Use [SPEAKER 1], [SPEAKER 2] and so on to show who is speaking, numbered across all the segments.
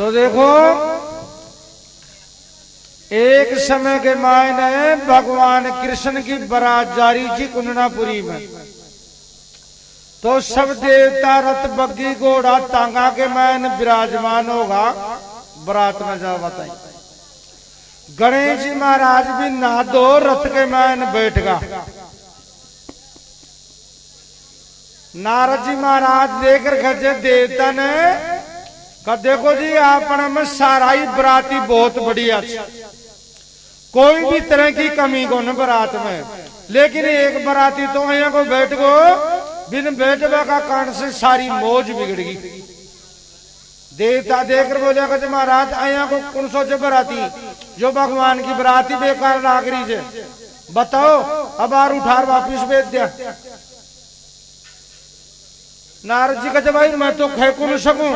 [SPEAKER 1] तो देखो एक समय के मायने भगवान कृष्ण की बारात जारी थी कुंडनापुरी में। तो सब देवता रथ बग्गी घोड़ा तांगा के मैन विराजमान होगा, बारात में जा बताई। गणेश जी महाराज भी नहा दो रथ के मैन बैठगा। नारद जी महाराज देकर खजे देवता ने कहा देखो जी आपने में सारा ही बराती बहुत बढ़िया, कोई भी तरह की कमी को न बरात में, लेकिन एक बराती तो यहाँ को बैठ गो बिन बैठवा का कारण से सारी मौज बिगड़ गई। देवता देकर बोले कि महाराज आया को कौन सोचे बराती जो भगवान की बराती बेकार नागरी से बताओ, अब आर उठार वापिस भेज दिया। नारद जी कहते भाई मैं तो खे को न सकूं,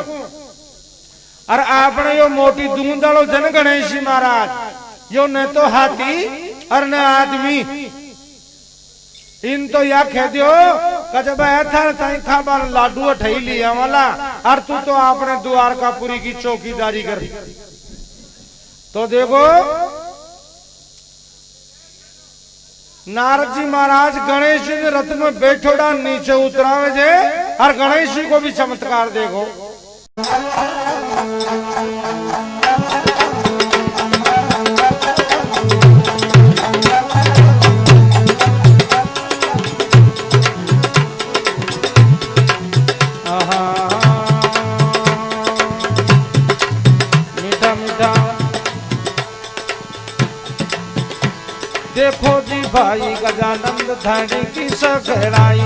[SPEAKER 1] और आपने यो मोटी दूंद डालो जन गणेश जी महाराज, यो न तो हाथी और न आदमी, इन तो या कह दियो कहे खाबार लाडू ठही लिया वाला, और तू तो आपने द्वारकापुरी की चौकीदारी कर। तो देखो नारद जी महाराज गणेश जी ने रथ में बैठोड़ा नीचे उतरावे जे, और गणेश जी को भी चमत्कार देखो। मीठा मीठा देखो जी भाई गजानंद धनी की सकराई,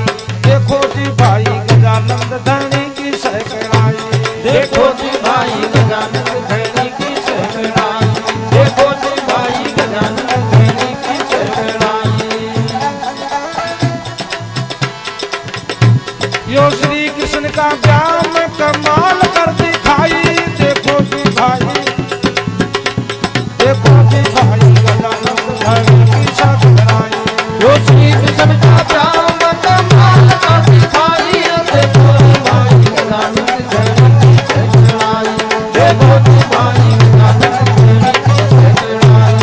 [SPEAKER 1] देखो जी भाई गजानंद धनी की सकराई,
[SPEAKER 2] देखो जी भाई गजानंद धनी की सकराई, देखो जी भाई गजानंद धनी की सकराई।
[SPEAKER 1] यो श्री कृष्ण का व्याम कमाल कर दिखाई, देखो जी भाई, देखो जी भाई गजानंद धनी की सकराई,
[SPEAKER 2] यो श्री कृष्ण का व्याम कमाल कर दिखाई, देखो जी भाई गजानंद धनी की सकराई, देखो जी भाई गजानंद धनी की सकराई।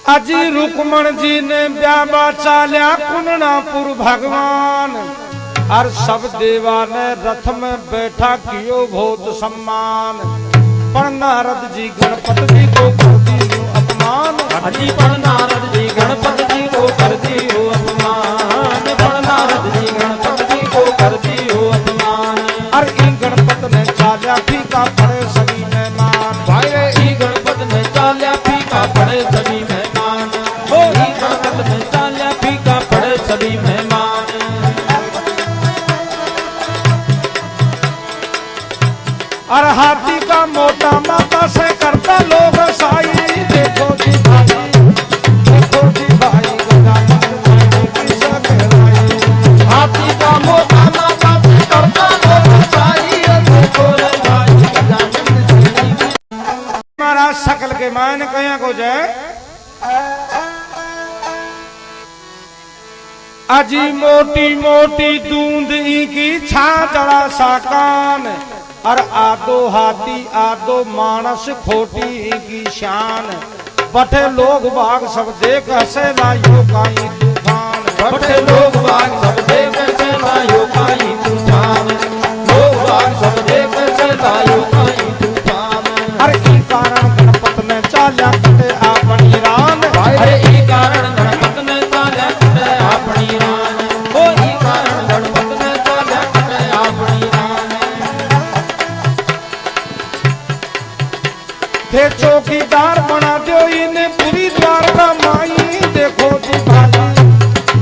[SPEAKER 1] अजी रुक्मण जी ने ब्याबा चाल्या कुंडनापुर भगवान, और सब देवा ने रथ में बैठा कियो बहुत सम्मान। पर नारद जी गणपत जी को कर दियो अपमान,
[SPEAKER 2] अजी पर नारद जी गणपत जी को कर दियो अपमान, पर नारद जी गणपत जी को कर दियो अपमान।
[SPEAKER 1] और इन गणपत ने चाल्या फीका पड़े सभी मेहमान,
[SPEAKER 2] भाई रे ई गणपत ने चाल्या फीका पड़े सभी मेहमान, ओ ई गणपत ने चाल्या फीका पड़े सभी मेहमान।
[SPEAKER 1] और हाथी का मोटा माता से करता लोग साई, देखो जी भाई, देखो जी भाई गजानंद धनी की सकराई,
[SPEAKER 2] हाथी का मोटा माता से करता लोग साई, देखो रे भाई गजानंद धनी की।
[SPEAKER 1] महाराज सकल के मान कया को जाए। अजी मोटी मोटी दूंद की छाजड़ा साकान, और आदो हाथी आदो मानस खोटी की शान। बठे लोग बाग सब देख हसे लायो काई तूफान,
[SPEAKER 2] बठे लोग बाग सब देख से लायो काई तूफान, लोग बाग सब देख से लायो काई तूफान।
[SPEAKER 1] हर ई कारण गणपत ने चाल्या कटे अपनी रान,
[SPEAKER 2] अरे ई कारण गणपत ने चाल्या कटे अपनी रान, ओ ई कारण गणपत ने चाल्या कटे अपनी रान।
[SPEAKER 1] थे चौकीदार बना दो इन्हें पूरी द्वारका माई, देखो जी भाई,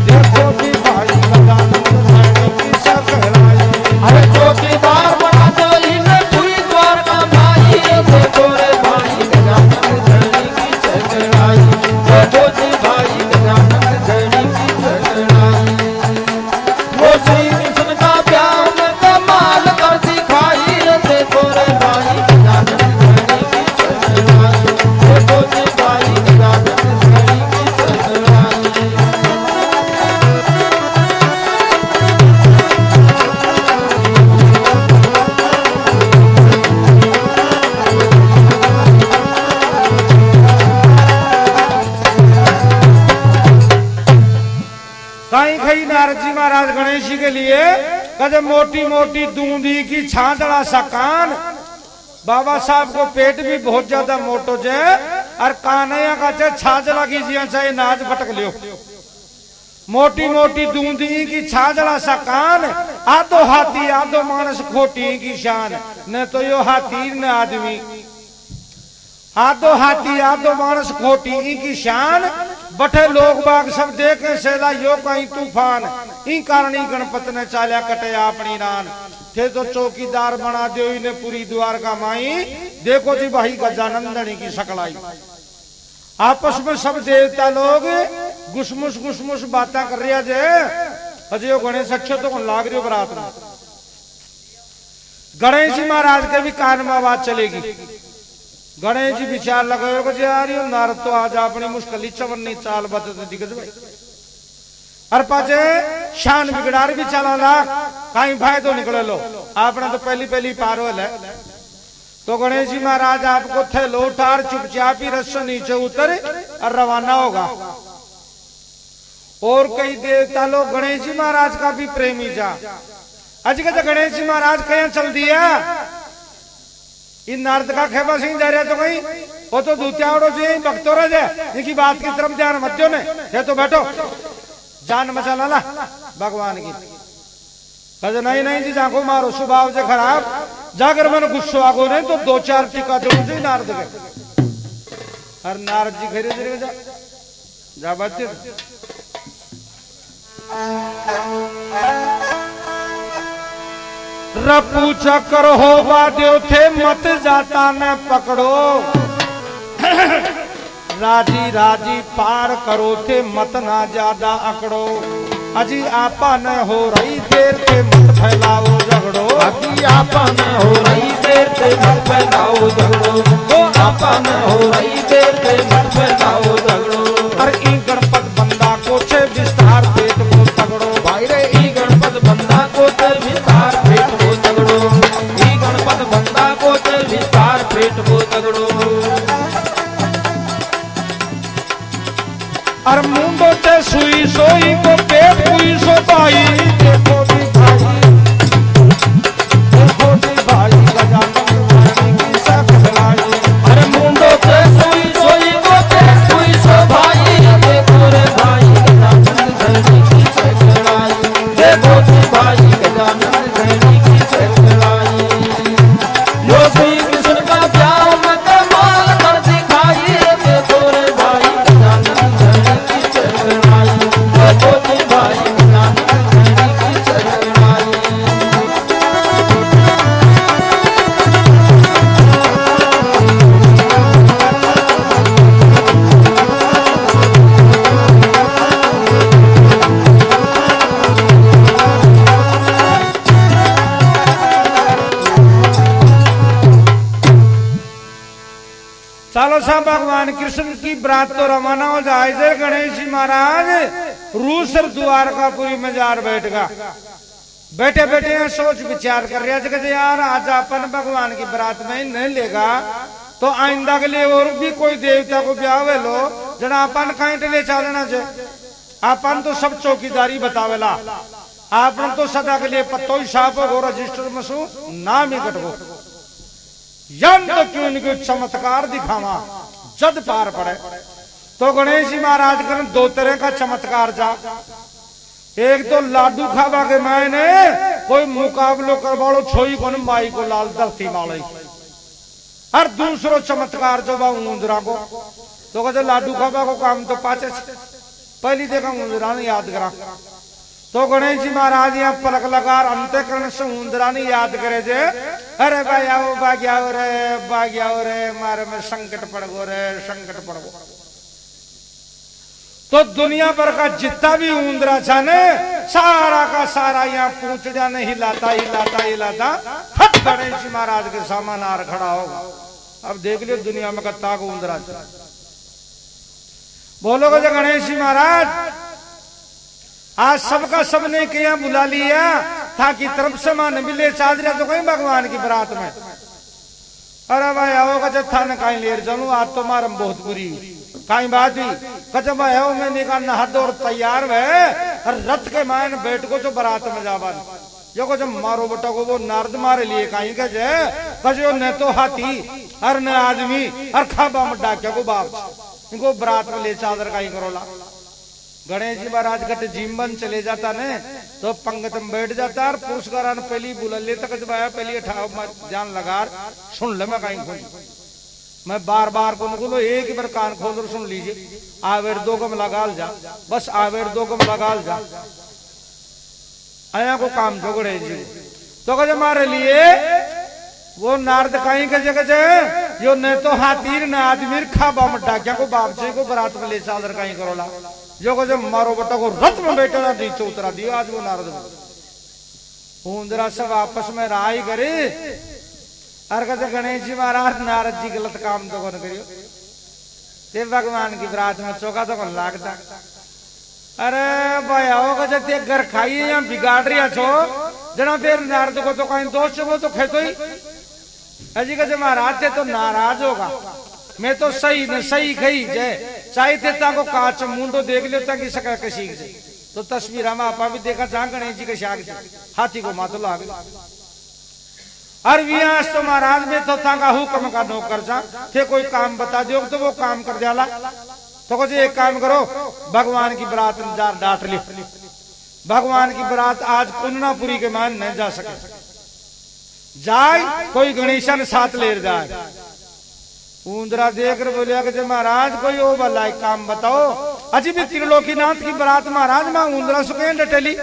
[SPEAKER 1] देखो जी भाई गजानंद धनी की सकराई,
[SPEAKER 2] अरे चौकीदार बना दो इन्हें पूरी द्वारका माई, देखो रे भाई गजानंद धनी की सकराई, देखो जी भाई गजानंद धनी की सकराई।
[SPEAKER 1] कई नारद जी महाराज गणेश जी के लिए कदे मोटी मोटी दूंदी की छांदड़ा सा कान, बाबा साहब को पेट भी बहुत ज्यादा मोटो जे और कानैया का चे छाजला की जिया चाहे नाज भटक लियो, मोटी मोटी दूंदी की छाजला सा कान, आधो हाथी आधो मानस खोटी की शान, न तो यो हाथी न आदमी, आधो हाथी आधो मानस खोटी की शान, बठे लोग बाग सब देखे सेला यो कहीं तूफान, ई कारण गणपत ने चाल्या कटे अपनी रान, थे तो चौकीदार बना दो ने पूरी द्वारका माई, देखो जी भाई गजानंदनी की सकलाई। आपस में सब देवता लोग गुसमुस बातें कर रहा जे, अजय गणेश अच्छे तो लाग रही हो बरात में। गणेश जी महाराज के भी कान में आवाज चलेगी, गणेश जी विचार लगे यार यो नारद तो आज अपनी मुश्किल चवन्नी चाल बदलते दिग्गज भाई, और पाचे शान बिगड़ार भी चला ला कहीं फायदो निकले लो, आपने तो पहली पार हो ले। तो गणेश जी महाराज आपको थे लो उठार चुपचाप ही रस नीचे उतर और रवाना होगा। और कई देवता लोग गणेश जी महाराज का भी प्रेमी जा, आज के तो गणेश जी महाराज कहीं चल दिया, इन नारद का खेबा सिंह जा रहा तो कहीं वो तो दूतियाड़ो से भक्तों रह जाए, इनकी बात की तरफ ध्यान मत दो, ने तो बैठो जान मचा ला भगवान की। कहे नहीं जी जाको मारो स्वभाव से खराब, जाकर मन गुस्सो आगो नहीं तो 2-4 टीका जरूर से नारद के, हर नारद जी खरीद जा बच्चे रपू चक्कर हो बाध्यो थे मत जाता न पकड़ो, राजी राजी पार करो थे मत ना ज्यादा अकड़ो, अजी आपा न हो रही देर थे मत फैलाओ झगड़ो,
[SPEAKER 2] अजी आपा न हो रही देर थे मत फैलाओ झगड़ो, ओ आपा न हो रही देर थे मत फैलाओ झगड़ो,
[SPEAKER 1] अरे ई गणपत बंदा को छे विस्तार पेट को तगड़ो,
[SPEAKER 2] भाई रे ई गणपत बंदा को छे विस्तार पेट को तगड़ो, ई गणपत बंदा को छे विस्तार पेट को तगड़ो,
[SPEAKER 1] और मुंडो ते सुई सोई को पेट हुई सो भाई, देखो भी भाई गजानन की सकलाई,
[SPEAKER 2] अरे मुंडो ते सुई सोई को पेट हुई सो भाई, देखो रे भाई गजानन की सकलाई, देखो रे भाई गजानन की सकलाई, यो श्री कृष्ण का प्यार में कमाल कर दिखाई, देखो रे भाई गजानन की सकलाई, देखो रे भाई गजानन की सकलाई।
[SPEAKER 1] चलो साहब भगवान कृष्ण की बरात तो रवाना हो जाए, गणेश जी महाराज रूसर द्वारकापुरी में जार बैठगा, बैठे बैठे यहाँ सोच विचार कर रहे थे यार आज अपन भगवान की बरात में नहीं लेगा तो आइंदा के लिए और भी कोई देवता को ब्याह लो जना अपन कहीं ले चलना चाहिए, अपन तो सब चौकीदारी बतावेला, आपन तो सदा के लिए पत्तो ही साफ हो रजिस्टर मसू नाम ही कटो, यंत क्यों इनके चमत्कार दिखावा जद पार पड़े। तो गणेश जी महाराज कर 2 तरह का चमत्कार जा, एक तो लाडू खावा के मैंने कोई मुकाबलो करवाड़ो छोई को माई को लाल धरती माले, और दूसरो चमत्कार जो बा ऊंदरा को, तो कहते लाडू खावा को काम तो पाचे पहली देखा ऊंदरा ने याद करा, तो गणेश जी महाराज यहाँ पलक लगा अंतकरण से ऊंदरा ने याद करे जे, अरे भाई आओ बाग्याओ रे मारे में संकट पड़ गो रे संकट पड़ गो। तो दुनिया भर का जितना भी ऊंदरा छाने सारा का सारा यहाँ पूंछड़ा ने हिलाता फट गणेश जी महाराज के सामान आर खड़ा होगा। अब देख लियो दुनिया में कत्ता को ऊंदरा छा बोलोगे जो गणेश जी महाराज आज सबका सबने के यहाँ बुला लिया था कि तरफ से मान मिले चादरा तो कहीं भगवान की बरात में, अरे भाई आओ जत्था ने कहीं लेर चलू आज तो मारम बहुत बुरी कहीं बात हुई, कच भाई आओ मैं निकाल नहा दो और तैयार है और रथ के मान बैठ को जो बारात में जावन जो को जब मारो बेटा को वो नारद मारे लिए कहीं के जो न तो हाथी और न आदमी और खाबा में डाक्या को बाप इनको बारात में ले चादर कहीं करोला गणेश जी महाराज गट जीवन चले जाता ने तो पंगत में बैठ जाता और पुरस्कार पहली बुला ले तक जब आया पहली जान लगा सुन ले मैं कहीं खोल मैं बार बार को बोलो एक ही बार कान खोल कर सुन लीजिए आवेर दो गम लगाल जा बस आवेर दो गम लगाल जा आया को काम जो गणेश जी तो कहे हमारे लिए वो नारद कहीं के जगह जो न तो हाथीर न आदमी खाबा में डाक्या को बाप जी को बारात में ले चादर कहीं करोला जो को जब मारो बेटा को रथ में बैठा ना नीचे उतरा दिया आज वो नारद ऊंदरा सब आपस में राय करे और कहते गणेश जी महाराज नारद जी गलत काम तो कौन करियो ते भगवान की बरात में चौका तो कौन लागता अरे भाई आओ का जब घर खाई या बिगाड़ रिया छो जना फिर नारद को तो कहीं दोष वो तो खेतो ही अजी का जब महाराज थे तो नाराज होगा मैं तो सही न सही गई जय चाहे थे ताको कांच मुंडो देख लियो ताकि सका कसी से तो तस्वीर हम आपा भी देखा जहां गणेश जी के शाग से हाथी को मातो लाग और व्यास तो महाराज में तो ताका हुक्म का नौकर जा थे कोई काम बता दियो तो वो काम कर जाला तो कुछ एक काम करो भगवान की बरात जार डांट ली भगवान की बरात आज पुन्नापुरी के मान न जा सके जाए कोई गणेशन साथ ले जाए ऊंदरा देख कर बोलिया कि महाराज कोई ओ भला काम बताओ अजी भी त्रिलोकीनाथ की बरात महाराज मां ऊंदरा सुखे डटेली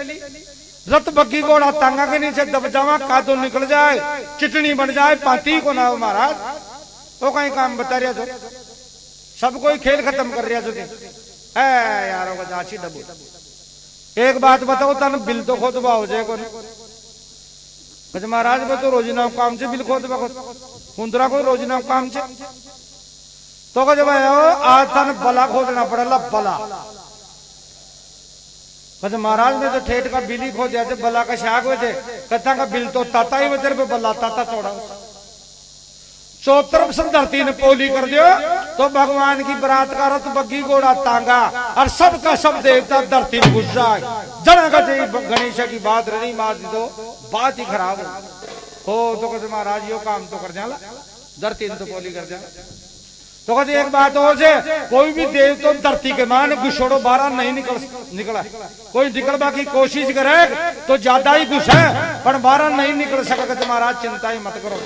[SPEAKER 1] रत बग्गी घोड़ा तांगा के नीचे दब जावा कादो निकल जाए चिटनी बन जाए पाती को ना हो महाराज तो कहीं काम बता रहा तो सब कोई खेल खत्म कर रहा तो यारों का जाची डबू एक बात बताओ तन बिल तो खोदबा हो जाए कौन महाराज वो तो रोजीना काम से बिल खोदबा ऊंदरा कोई रोजीना काम से तो जब आज तन बला खोदना पड़ेगा बला कद महाराज ने तो ठेठ का बिल ही खो दिया थे बला का शाग हो थे कथा का बिल तो ताता ही वजर पे बला ताता चौड़ा चौतरफ से धरती ने पोली कर दियो तो भगवान की बरात का रथ बग्गी घोड़ा तांगा और सबका सब देवता धरती में घुस जाए जना का गणेश की बात रही मार दी तो बात ही खराब हो तो कहते महाराज यो काम तो कर जाला धरती ने तो पोली कर जा तो कहते एक बात हो जे कोई भी देव तो धरती के मान घुसोड़ो बारह नहीं निकला कोई निकलवा की कोशिश करे तो ज्यादा ही घुस है पर बारह नहीं निकल सका तो महाराज चिंता ही मत करो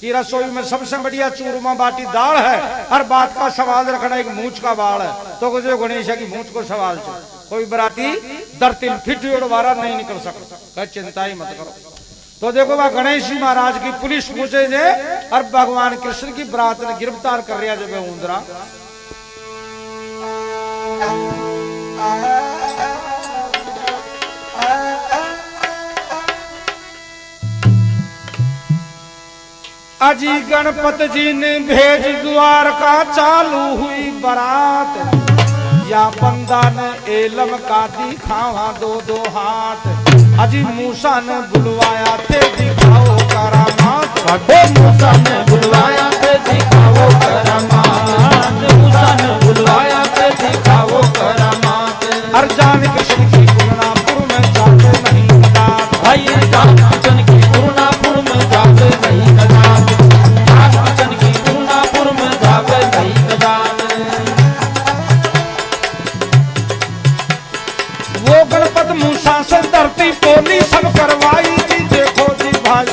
[SPEAKER 1] कि रसोई में सबसे बढ़िया चूरमा बाटी दाल है हर बात का सवाल रखना एक मूछ का बाल है तो कुछ गणेश की मूछ को सवाल से कोई बराती धरती फिट बारह नहीं निकल सकता चिंता ही मत करो तो देखो वह गणेश जी महाराज की पुलिस पूछे जे और भगवान कृष्ण की बरात ने गिरफ्तार कर लिया जब ऊंदरा अजी गणपत जी ने भेज द्वार का चालू हुई बरात या बंदा ने एलम का दिखावा दो दो हाथ अजी मूसा ने बुलवाया थे दिखाओ करामात
[SPEAKER 2] मूसा ने बुलवाया थे दिखाओ करामात मूसा ने बुलवाया थे दिखाओ करामात
[SPEAKER 1] हर जान कृष्ण की पूर्णापुर में जाते नहीं कदात
[SPEAKER 2] भाई जान कृष्ण की पूर्णापुर में जाते नहीं कदात जान कृष्ण की पूर्णापुर में जाते नहीं कदात
[SPEAKER 1] वो गणपत मूसा से धरती पोली सब करवाई जी देखो जी भाई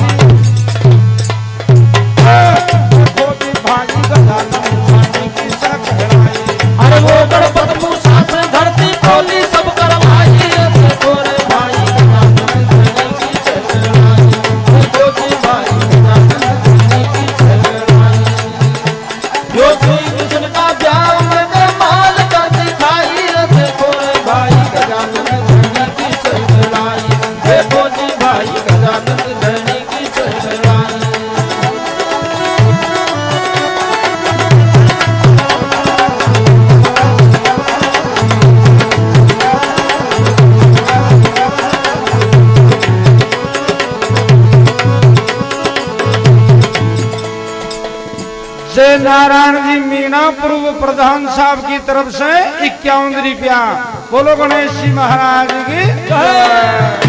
[SPEAKER 1] देखो जी भाई गजानन की चढ़ाई
[SPEAKER 2] अरे वो गणपत मूसा से धरती पोली सब करवाई देखो रे भाई गजानन की चढ़ाई देखो जी भाई गजानन की चढ़ाई जो श्री कृष्ण का ब्याह में माल का दिखाई देखो रे भाई गजानन की चढ़ाई देखो जी भाई गजानन की चढ़ाई
[SPEAKER 1] जय नारायण जी मीना पूर्व प्रधान साहब की तरफ से 51 रुपया बोलो गणेश जी महाराज की जय।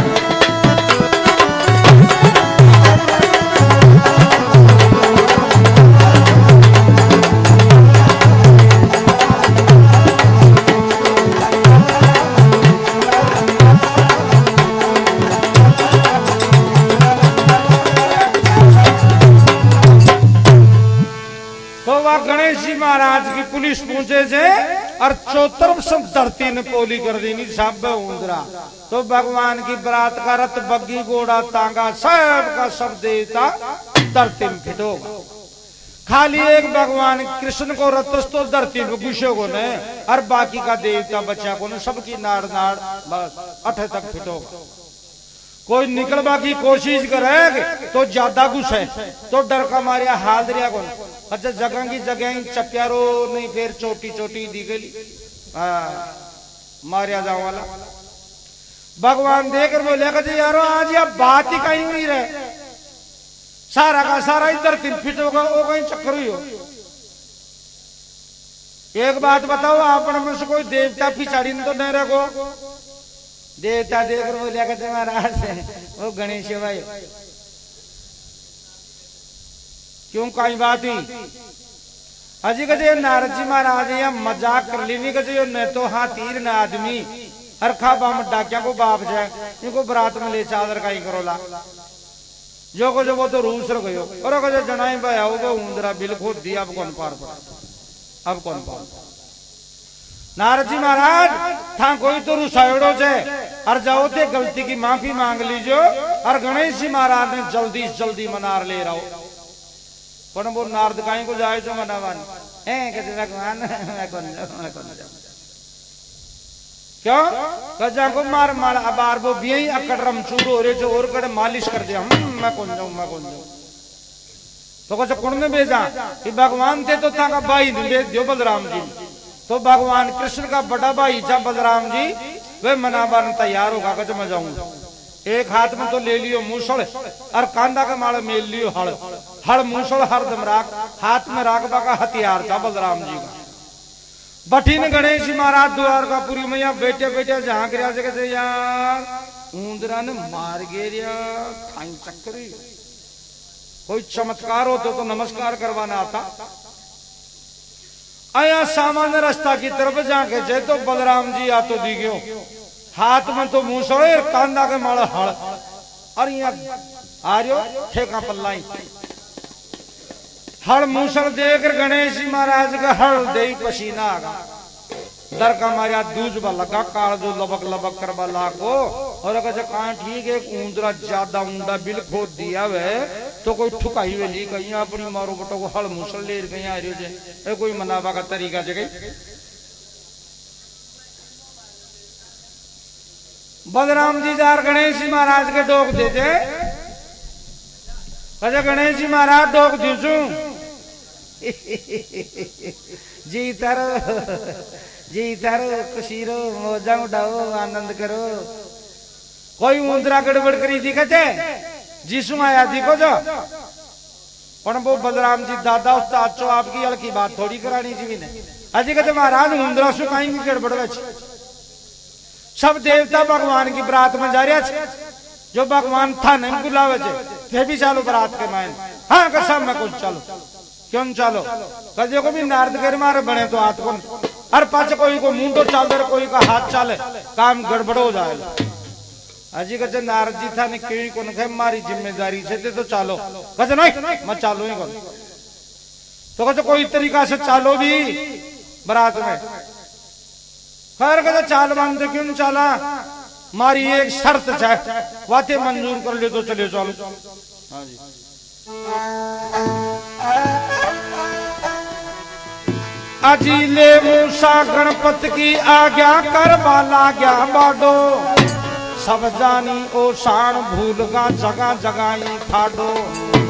[SPEAKER 1] गणेश जी महाराज की पुलिस पहुंचे जे और चौतरफ सब धरती ने पोली कर दी सब ऊंदरा। तो भगवान की बरात का रथ बग्गी घोड़ा तांगा सब का सब देवता धरती में फिट होगा। खाली एक भगवान कृष्ण को रथ तो धरती में घुसे को ने और बाकी का देवता बच्चा को ने सबकी नाड़ नाड़ बस अठे तक फिट होगा। कोई निकलवा की कोशिश करे तो ज्यादा घुसे तो डर का मारिया हाल दरिया को। अच्छा जगह की जगह चप्यारो नहीं फिर चोटी चोटी दी गई मारिया जाओ वाला। भगवान देकर बोले कि यारो आज यह बात ही कहीं नहीं रहे सारा का सारा इधर तीन फिट होगा वो कहीं चक्कर ही हो। एक बात बताओ आपने में से कोई देवता पिछाड़ी तो नहीं रखो। देवता देकर बोलिया कहते महाराज वो गणेश भाई क्यों कई बात हुई। अजी कहे नारद जी महाराज या मजाक कर ली नहीं कहे न तो हाँ तीर न आदमी हरखा बम डाकिया को बाप जाए इनको बरात में ले चादर का ही करोला जो को जो वो तो रूस रख गयो और कहे जनाई भाई आओ वो ऊंदरा बिल खोद दिया अब कौन पार पड़ा अब कौन पार। नारद जी महाराज था कोई तो रुसाइडो से और जाओ थे गलती की माफी मांग लीजिए और गणेश जी महाराज ने जल्दी जल्दी मनार ले रहा हो। पर वो नारद काई को जाए जो मनावान कहते भगवान मैं कौन जाऊं क्यों कजा को मार मार अबार वो भी अकड़रम चूर हो रहे जो और कड़े मालिश कर दिया मैं कौन जाऊं। तो कुछ कुण में भेजा कि भगवान थे तो था का भाई भेज दियो बलराम जी। तो भगवान कृष्ण का बड़ा भाई था बलराम जी वे मनाबान तैयार होगा कच मैं जाऊंगा। एक हाथ में तो ले लियो मूसड़ और कांदा का माल मेल लियो हड़ हड़ मूसड़ हरदम राख हाथ में राखबा का हथियार था बलराम जी का। बठीन गणेश जी महाराज द्वारकापुरी में यहाँ बैठे बैठे झांक रहा जगह यार ऊंदरा ने मार गिरिया खाई चक्करी कोई चमत्कार हो तो नमस्कार करवाना आता। आया सामान्य रास्ता की तरफ जाके जाए तो बलराम जी आ तो दी गयो हाथ में तो मूसड़े कांदा के माड़ा हड़ और यहाँ आ रही हो ठेका पल्लाई हड़ मूसड़ देकर गणेश जी महाराज का हड़ दे पसीना आगा डर का मारिया दूज लगा काल जो लबक लबक करवा लाको और अगर कहा ठीक है ऊंदरा ज्यादा ऊंडा बिल खोद दिया वे तो कोई ठुकाई वे नहीं कहीं अपनी मारो बटो को हड़ मूसड़ ले गई आ रही कोई मनावा का तरीका जगह। बलराम जी जार गणेश जी महाराज के डोक देते कहे गणेश जी महाराज डोक दीजू जी तारो खुशी रो मौजा उड़ाओ आनंद करो। कोई ऊंदरा गड़बड़ करी थी कहते जीसु आया थी को जो पर वो बलराम जी दादा उस्ताद चो आपकी हल्की बात थोड़ी करानी जी ने अजी कहते महाराज ऊंदरा सु कहीं गड़बड़ बच सब देवता भगवान की बरात में जा रहा जो भगवान था नहीं बुलावे थे भी चालो बरात के मायन हाँ कसम में कुछ चलो क्यों चलो कजे को भी नारद के मारे बने तो हाथ को हर पाच कोई को मुंह तो चाल दे कोई का हाथ चाले काम गड़बड़ हो जाएगा। अजी कहे नारद जी था ने क्यों को न मारी जिम्मेदारी से तो चालो कहे नहीं मैं चालो ही करो तो कहे कोई तरीका से चालो भी बरात में खैर कहते चाल मानते क्यों चाला मारी एक शर्त है वाते मंजूर कर ले तो चले चलो। हाँ जी अजीले मूसा गणपत की आज्ञा कर बाला गया बाडो सब जानी ओ शान भूल गा जगह जगाई खाडो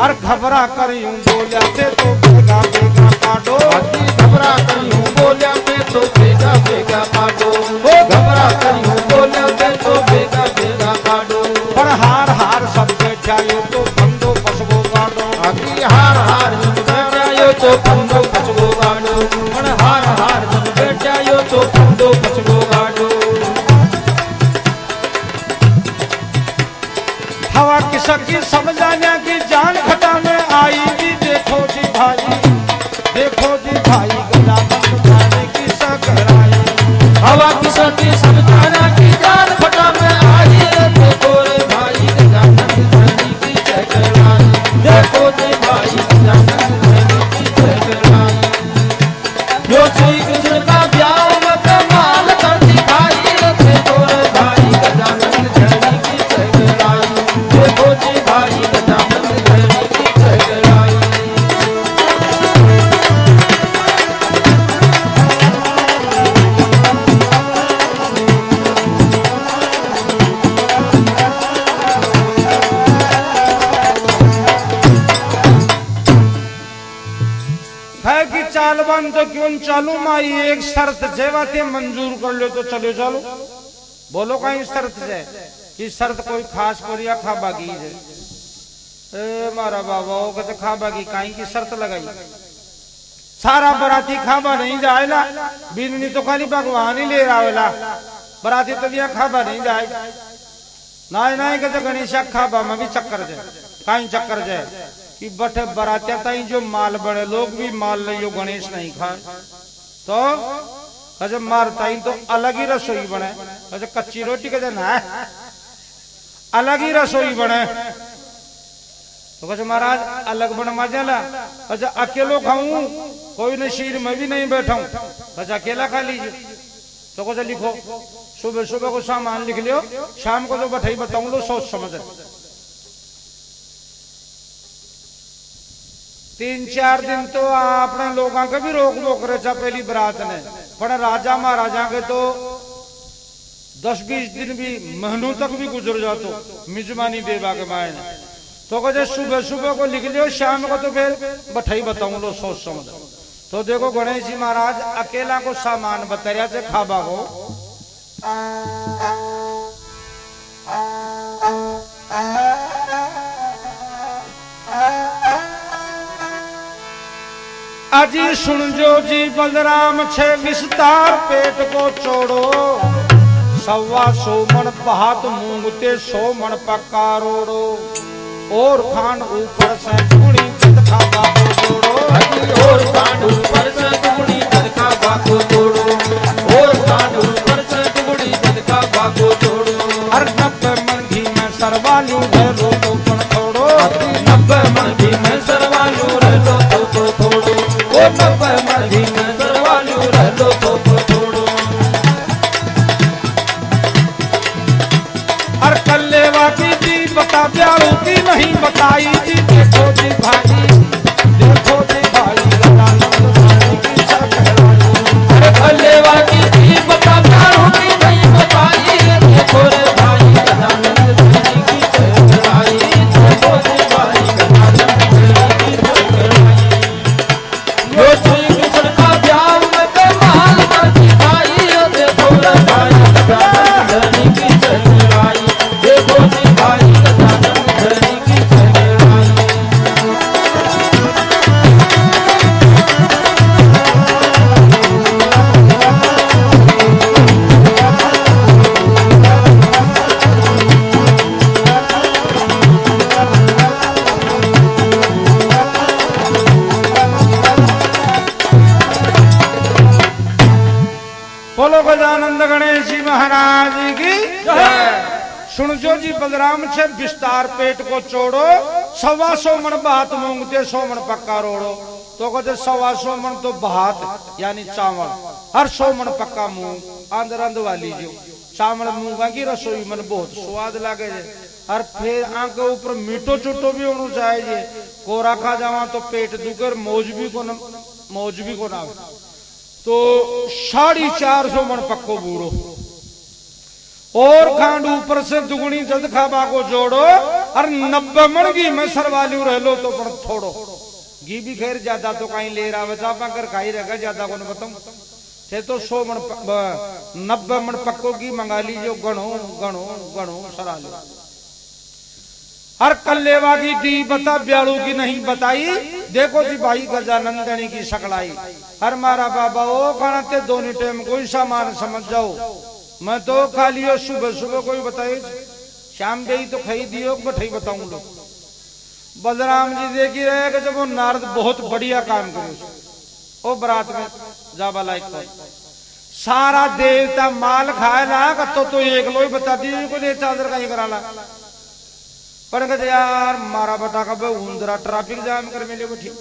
[SPEAKER 1] और घबरा कर यूं बोलिया ते तो बेगा बेगा पाडो घबरा कर यूं बोलिया ते तो बेगा बेगा पाडो घबरा कर यूं बोलिया ते तो बेगा बेगा पाडो पर हार हार सब बैठायो तो बंदो पसगो गाडो अभी हार हार सब बैठायो तो बंदो पसगो गाडो पर हार हार सब बैठायो तो बंदो पसगो गाडो। की सब जाने की जान खटा में आई जी। देखो जी भाई गजानन जाने की सकराई।
[SPEAKER 2] हवा की सती सब जाना की जान फटा में आई। देखो रे भाई गजानन धनी की चकराई। देखो रे भाई गजानन धनी की चकराई। जो श्री कृष्ण का ब्याह में कमाल कर दिखाई। देखो रे भाई गजानन धनी की चकराई। देखो रे भाई गजानन धनी की चकराई।
[SPEAKER 1] है कि चालवन तो क्यों चालू माई एक शर्त से बातें मंजूर कर लो तो चलो चलो। बोलो कहीं शर्त से कि शर्त कोई खास कोरिया खा बागी है। ए मारा बाबा वो कहते खा बागी कहीं की शर्त लगाई। सारा बराती खाबा नहीं जाएला बिननी तो खाली भगवान ही ले रहा बराती तो दिया खाबा नहीं जाए। ना कहते गणेश खाबा में भी चक्कर जाए कहीं चक्कर जाए कि बट बरातिया ताई जो माल बड़े लोग भी माल लियो गणेश नहीं खाए तो कहे मारताई तो अलग ही रसोई बने। कहे कच्ची रोटी कहे ना अलग ही रसोई बने तो कहे महाराज अलग बन मजा। अच्छा अकेलो खाऊं कोई नशीर में भी नहीं बैठा हूं। कहे अकेला खा लीजिए तो कहे लिखो सुबह सुबह को सामान लिख लियो शाम को तो बैठाई बताऊं लो सोच समझ। 3-4 दिन तो अपने लोगों के भी रोक बोक रचा पहली बरात ने पर राजा महाराजा के तो 10-20 दिन भी महीनों तक भी गुजर जातो मिजमानी देवा के मायने। तो कहे सुबह सुबह को लिख लियो शाम को तो फिर बठाई बताऊं लो सोच समझ। तो देखो गणेश जी महाराज अकेला को सामान बताया से खाबा को अजी सुन जो जी बलराम छे विस्तार पेट को चोड़ो। 125 मन भात मूंगते 100 मन पक्का रोड़ो। और खान ऊपर से दुगनी चटका बाको जोड़ो।
[SPEAKER 2] और खान ऊपर से दुगनी चटका बाको जोड़ो। और खान ऊपर से दुगनी चटका बाको जोड़ो।
[SPEAKER 1] हर 90 मन घी में सरवालू है लो तो पण थोड़ो।
[SPEAKER 2] 90 मन घी में सरवालू है लो तो थोड़ो। 90 मन घी में सरवालू है लो तो थोड़ो।
[SPEAKER 1] हर कल्लेवा की जी बता प्यारू की नहीं बताई जी। देखो जी भाई गजानन धनी की सकराई।
[SPEAKER 2] अरे कल्लेवा की जी बता प्यारू की नहीं बताई। देखो रे भाई गजानन धनी की सकराई। देखो रे भाई गजानन धनी की सकराई। जो श्री कृष्ण का ब्याह में कमाल कर दिखाई। देखो रे भाई गजानन धनी की सकराई। देखो रे भाई गजानन धनी की सकराई।
[SPEAKER 1] बोलो गजानंद गणेश जी महाराज की सुन जो जी बलराम छे विस्तार पेट को चोड़ो। 125 मन भात मूंगते 100 मन पक्का रोड़ो। तो कहते 125 मन तो भात यानी चावल हर 100 मन पक्का मूंग आंध रंध वाली जो चावल मूंगा की रसोई मन बहुत स्वाद लागे और फिर आंख के ऊपर मीठो चुटो भी होना चाहिए। कोरा खा जावा तो पेट दुकर मौज भी को ना तो 450 मन पक्को बूढ़ो। और खांड ऊपर से दुगनी जद खाबा को जोड़ो। और 90 मन घी में सरवालू रह लो तो पर थोड़ो। घी भी खैर ज्यादा तो कहीं ले रहा बचा कर खाई रहेगा ज्यादा को बताऊं थे तो 100 मन 90 मन पक्को घी मंगा लीजिए। गणो गणो गणो सरा लो। हर कल्लेवा की दी बता ब्याड़ू की नहीं बताई। देखो जी भाई गजानन धनी की सकलाई। हर मारा बाबा ओ खाना दोनों टाइम कोई सामान समझ जाओ। मैं तो खा लियो सुबह सुबह कोई बताए शाम गई तो खाई दियो बैठाई बताऊं लो। बलराम जी देखी रहे कि जब वो नारद बहुत बढ़िया काम करे वो बरात में जाबा लायक तो सारा देवता माल खाए ना तो एक लो ही बता दी को ले चादर का ही करा ला पर कहते यार मारा बता कब उंदरा ट्रैफिक जाम कर मिले वो ठीक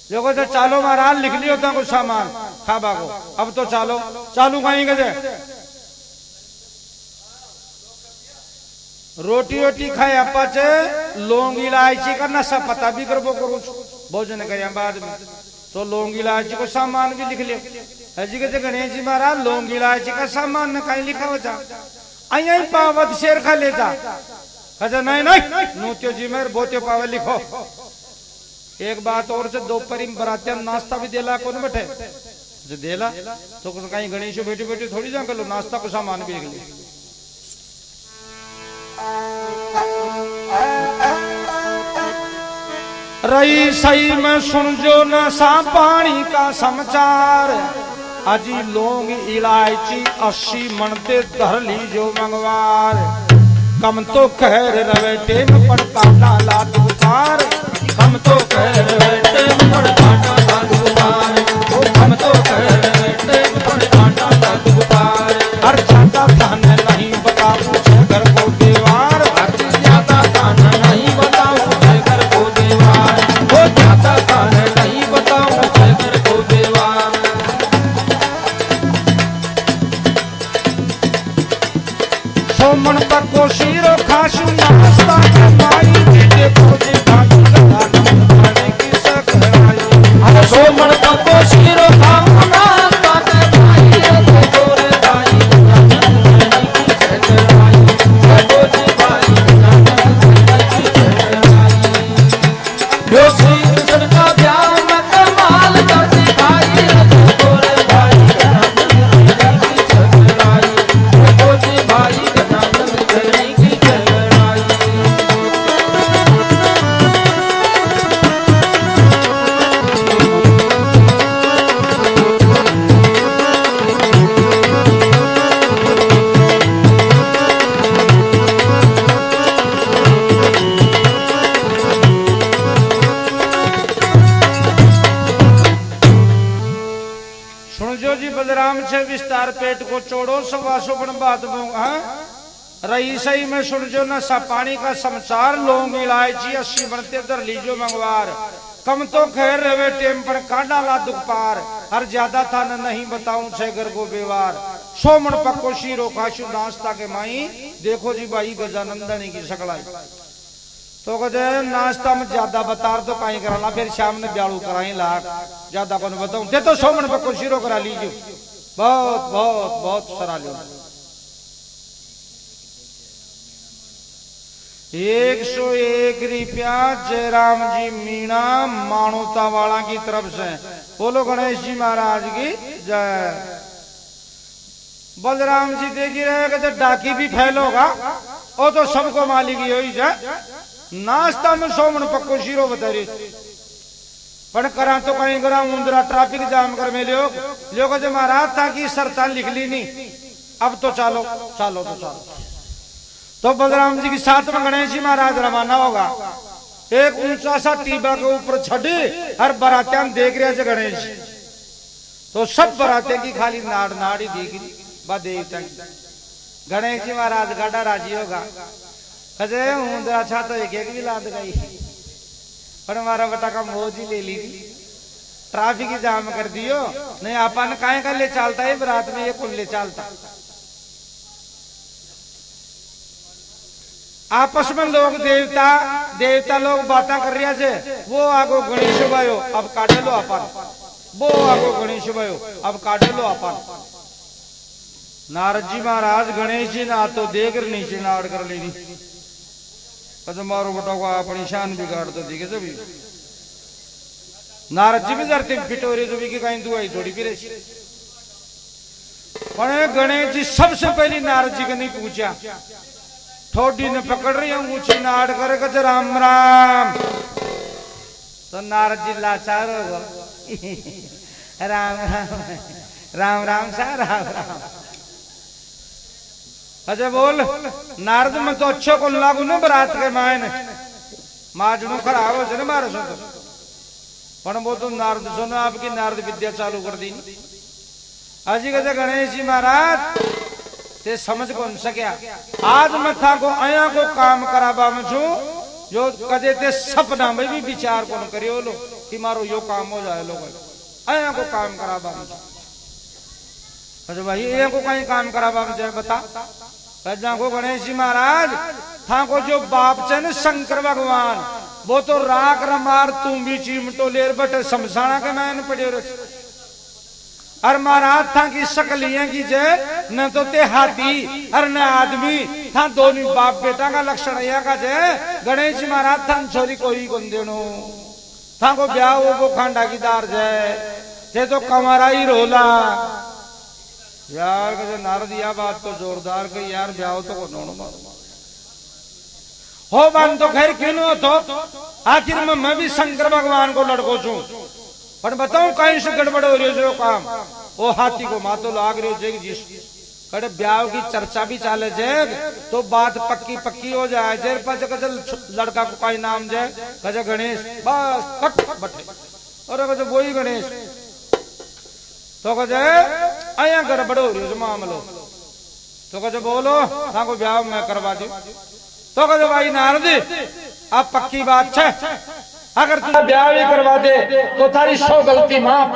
[SPEAKER 1] जो कहते चालो महाराज लिख लियो था कुछ सामान खाबा को अब तो चालो चालू कहीं कहते रोटी रोटी खाए अपाचे लौंग इलायची का नशा पता भी करबो करो भोजन करे बाद में तो लौंग इलायची को सामान भी लिख लियो हजी कहते गणेश जी महाराज लौंग इलायची का सामान न कहीं लिखा हो जा आई पावत शेर खा लेता कहते नहीं नहीं नूत्यो जी मेरे बोत्यो पावे लिखो एक बात और से दोपहरी बरातिया नाश्ता भी देला कौन बैठे जो देला तो कहीं गणेश बैठे बैठे थोड़ी जा कर लो नाश्ता को सामान भी लिख लिया रही सही में सुन जो न सा पानी का समाचार अजी लौंग इलायची 80 मनते धर ली जो मंगवार कम तो कह रवे टेम पड़ता डाला दुपार कम तो कह रवे टेम पड़ता डाला दुपार कम तो कह रवे टेम पड़ता डाला दुपार हर छाता थान नहीं बताऊं घर को दीवार हर छाता थान नहीं बताऊं घर को दीवार वो छाता थान नहीं बताऊं घर को दीवार सोमन पर को शीरो खासू नाश्ता कमाई देखो जी भागी खाने की सकराई अरे सोमन पर को शीरो खासू नाश्ता कमाई देखो रे भाई खाने की सकराई देखो जी भाई खाने की सकराई यो श्री कृष्ण का प्यार में कमाल कर दिखाई देखो रे भाई खाने की सकराई देखो जी भाई बलराम से विस्तार पेट को चोड़ो सवासो बन बात रही सही में सुन जो न सा पानी का समाचार लौंग इलायची 80 बनते दर लीजो मंगवार कम तो खैर रवे टेम पर कांडा ला दुख पार हर ज्यादा था न नहीं बताऊं छे घर को बेवार सोमन पक्को शीरो काशु नाश्ता के माई देखो जी भाई गजानंदनी की सकलाई तो कहते नाश्ता में ज्यादा बता तो कहीं कराला फिर शाम ने ब्याड़ू कराई लाख ज्यादा को बताऊं दे तो सोमन पक्को शीरो करा लीजिए बहुत बहुत बहुत सरा लो 101 रुपया जयराम जी मीणा मानोता वाला की तरफ से बोलो गणेश जी महाराज की जय बलराम जी देखी रहे डाकी भी फैलोगा वो तो सबको मालिक ही हो जाए नाश्ता में सोमन पक्को शीरो बता रही पण करा तो कहीं करा उंदरा ट्रैफिक जाम कर में लोग जो महाराज था कि सरतान लिख ली नहीं अब तो चालो चालो तो चालो तो बलराम जी के साथ में गणेश जी महाराज रवाना होगा एक ऊंचा सा टीबा के ऊपर छड़ी हर बरातियां देख रहे थे गणेश जी तो सब बरातियां की खाली नाड़ नाड़ी देख रही देवता गणेश जी महाराज गाड़ा राजी होगा अजय उंदरा छा तो एक भी लाद गई पर हमारा बेटा का मोज ही ले ली ट्रैफिक जाम कर दियो नहीं अपन काहे का ले चलता है रात में ये कौन ले चलता आपस में लोग देवता लोग बातें कर रहा थे वो आगो गणेश भाइयो अब काटे लो अपन वो आगो गणेश भाइयो अब काटे लो अपन नारद जी महाराज गणेश जी ना तो देख नीचे नाड़ कर लेनी कदम मारो बेटा को अपनी शान बिगाड़ तो दिखे सभी नारद जी भी डरते पिटोरे तो भी की कहीं दुआई थोड़ी फिर गणेश जी सबसे पहले नारद जी को नहीं पूछा ठोडी ने पकड़ रही हूँ ऊंची नाड़ कर कच राम राम तो नारद जी लाचार हो राम राम राम राम सा राम राम अजय बोल नारद में तो अच्छो को लागू न बरात के मायने माजनू खराब हो जाए मारे सो पण वो तो नारद सुनो आपकी नारद विद्या चालू कर दी अजी कहते गणेश जी महाराज ते समझ कौन सक्या आज मैं था को आया को काम कराबा में छू जो कदे ते सपना में भी विचार कौन करियो लो कि मारो यो काम हो जाए लो आया को काम कराबा में अच्छा भाई ये को कहीं काम कराबा में जाए बता राजा को गणेश जी महाराज था को जो बाप चे न शंकर भगवान वो तो राख रमार तुम भी चिमटो लेर बटे शमशाना के मैंने पड़े रहे और महाराज था की शकलियां की जय न तो ते हाथी और न आदमी था दोनों बाप बेटा का लक्षण या का जय गणेश जी महाराज था छोरी कोई कौन देनो था को ब्याह वो खांडा की दार जय ते तो कमारा ही रोला यार का नारद या बात तो जोरदार कही यार ब्याह तो को नोनो मारो हो बान तो खैर क्यों न हो तो आखिर में मैं भी शंकर भगवान को लड़को छू पर बताऊं कहीं से गड़बड़ हो रही है काम वो हाथी को मातो लाग रही जिस कड़े ब्याह की चर्चा भी चाले जेग तो बात पक्की पक्की हो जाए जेर पच कचल लड़का को कोई नाम जाए कजे गणेश बस कट बटे और कजे वही गणेश तो कजे आया गड़बड़ हो रही है मामलो तो कजे बोलो ना को ब्याह मैं करवा दी तो कहे भाई नारद अब पक्की बात है अगर तू ब्याह भी करवा दे तो थारी 100 गलती माफ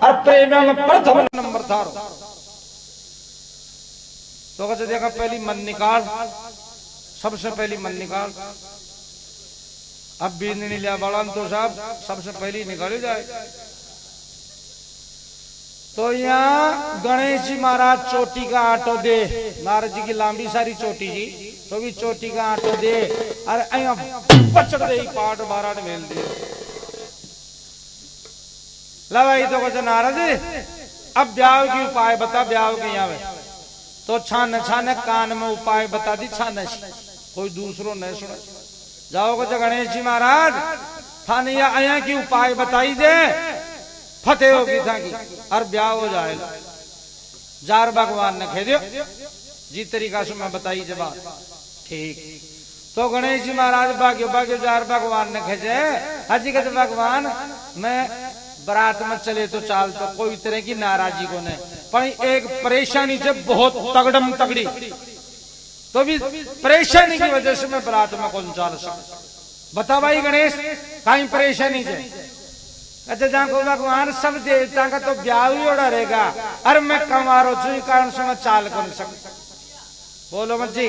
[SPEAKER 1] और प्रेम में प्रथम नंबर थारो तो कहे देखा पहली मन निकाल सबसे पहली मन निकाल अब भी नहीं लिया बड़ा तो साहब सबसे पहली निकाली जाए तो यहाँ गणेश जी महाराज चोटी का आटो दे नारद जी की लंबी सारी चोटी जी तो भी चोटी का आटो दे अरे पचड़ दे पाट बाराट मेल दे ला भाई तो कुछ नारद अब ब्याह की उपाय बता ब्याह के यहाँ तो छान छान कान में उपाय बता दी छान कोई दूसरो नहीं सुना जाओ कुछ गणेश जी महाराज थाने आया की उपाय बताई दे फतेह होगी था की और ब्याह हो जाएगा जार भगवान ने कह दियो जी तरीका से मैं बताई जवाब ठीक तो गणेश जी महाराज भाग्यो भाग्यो जार भगवान ने खेजे हाजी कहते भगवान मैं बारात में चले तो चाल तो कोई तरह की नाराजी को नहीं पर एक परेशानी से बहुत तगड़म तगड़ी तो भी परेशानी की वजह से मैं बारात में कौन चाल सकता बता भाई गणेश कहीं परेशानी से अच्छा जहाँ को भगवान सब देवता का तो ब्याह ही उड़ा रहेगा अरे मैं कमारो छू कारण से मैं चाल कर सकता बोलो मत जी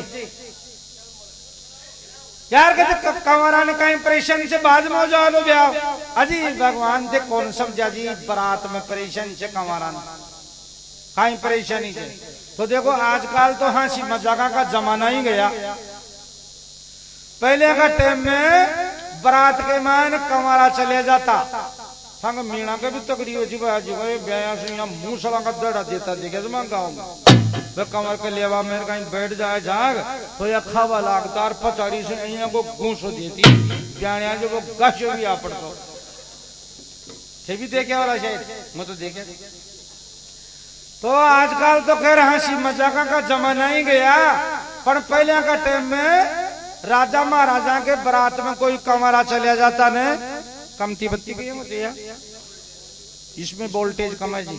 [SPEAKER 1] यार कहते कमारा ने कहीं परेशानी से बाद में हो जाओ लो ब्याह अजी भगवान थे कौन समझा जी बारात में परेशानी से कमारा ने कहीं परेशानी से तो देखो आजकल तो हंसी मजाका का जमाना ही गया पहले का टाइम में बारात के मान कमारा चले जाता संग मीणा के भी तकड़ी हो जी ब्याह से यहाँ मुंह सड़ा का दड़ा देता देखे गाँव में वे कमर के लेवा मेरे कहीं बैठ जाए जाग तो या खावा लागता और पचाड़ी से यहाँ को घूसो देती ब्याह जो वो गश भी आ पड़ता थे भी देखे वाला शायद मैं तो देखे तो आजकल तो खैर हंसी मजाका का जमाना ही गया पर पहले का टाइम में राजा महाराजा के बारात में कोई कमरा चला जाता ने कमती बत्ती की मुझे इसमें वोल्टेज कम है जी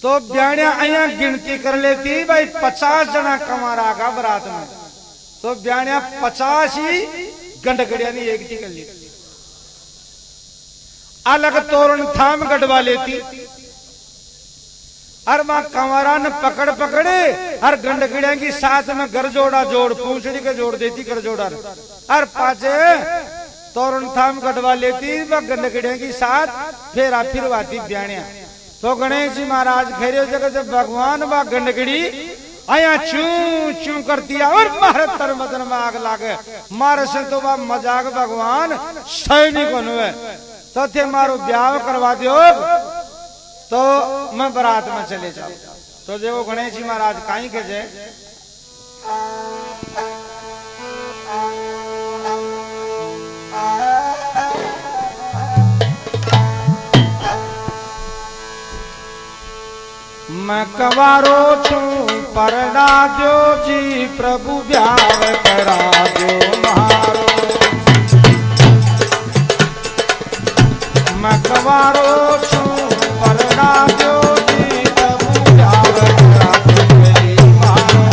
[SPEAKER 1] तो ब्याणिया अया गिनती कर लेती भाई 50 जना कमारा का बारात में तो ब्याणिया 50 ही गंडगड़िया नहीं एक कर ली अलग तोरण थाम गढ़वा लेती और वहां कमारा ने पकड़ पकड़े हर गंडगड़िया की साथ में घर जोड़ा जोड़ पूंछड़ी के जोड़ देती कर जोड़ा और पाचे तोरण थाम गढ़वा लेती वह गंडगड़िया की साथ फिर आती ब्याणिया तो गणेश जी महाराज खेरे जगह जब भगवान व गंडगड़ी आया चू चू करती और भारत तर मदन में आग लागे मारे से तो वह मजाक भगवान सैनिक हुए तो थे मारो ब्याह करवा दो तो मैं बारात में चले जाऊं तो देखो गणेश जी महाराज कहीं के जे मैं कवारो छू परड़ा दो जी प्रभु ब्याह करा दो मारो। मैं कवारो छू परड़ा दो जी प्रभु ब्याह करा दो मेरी मारो।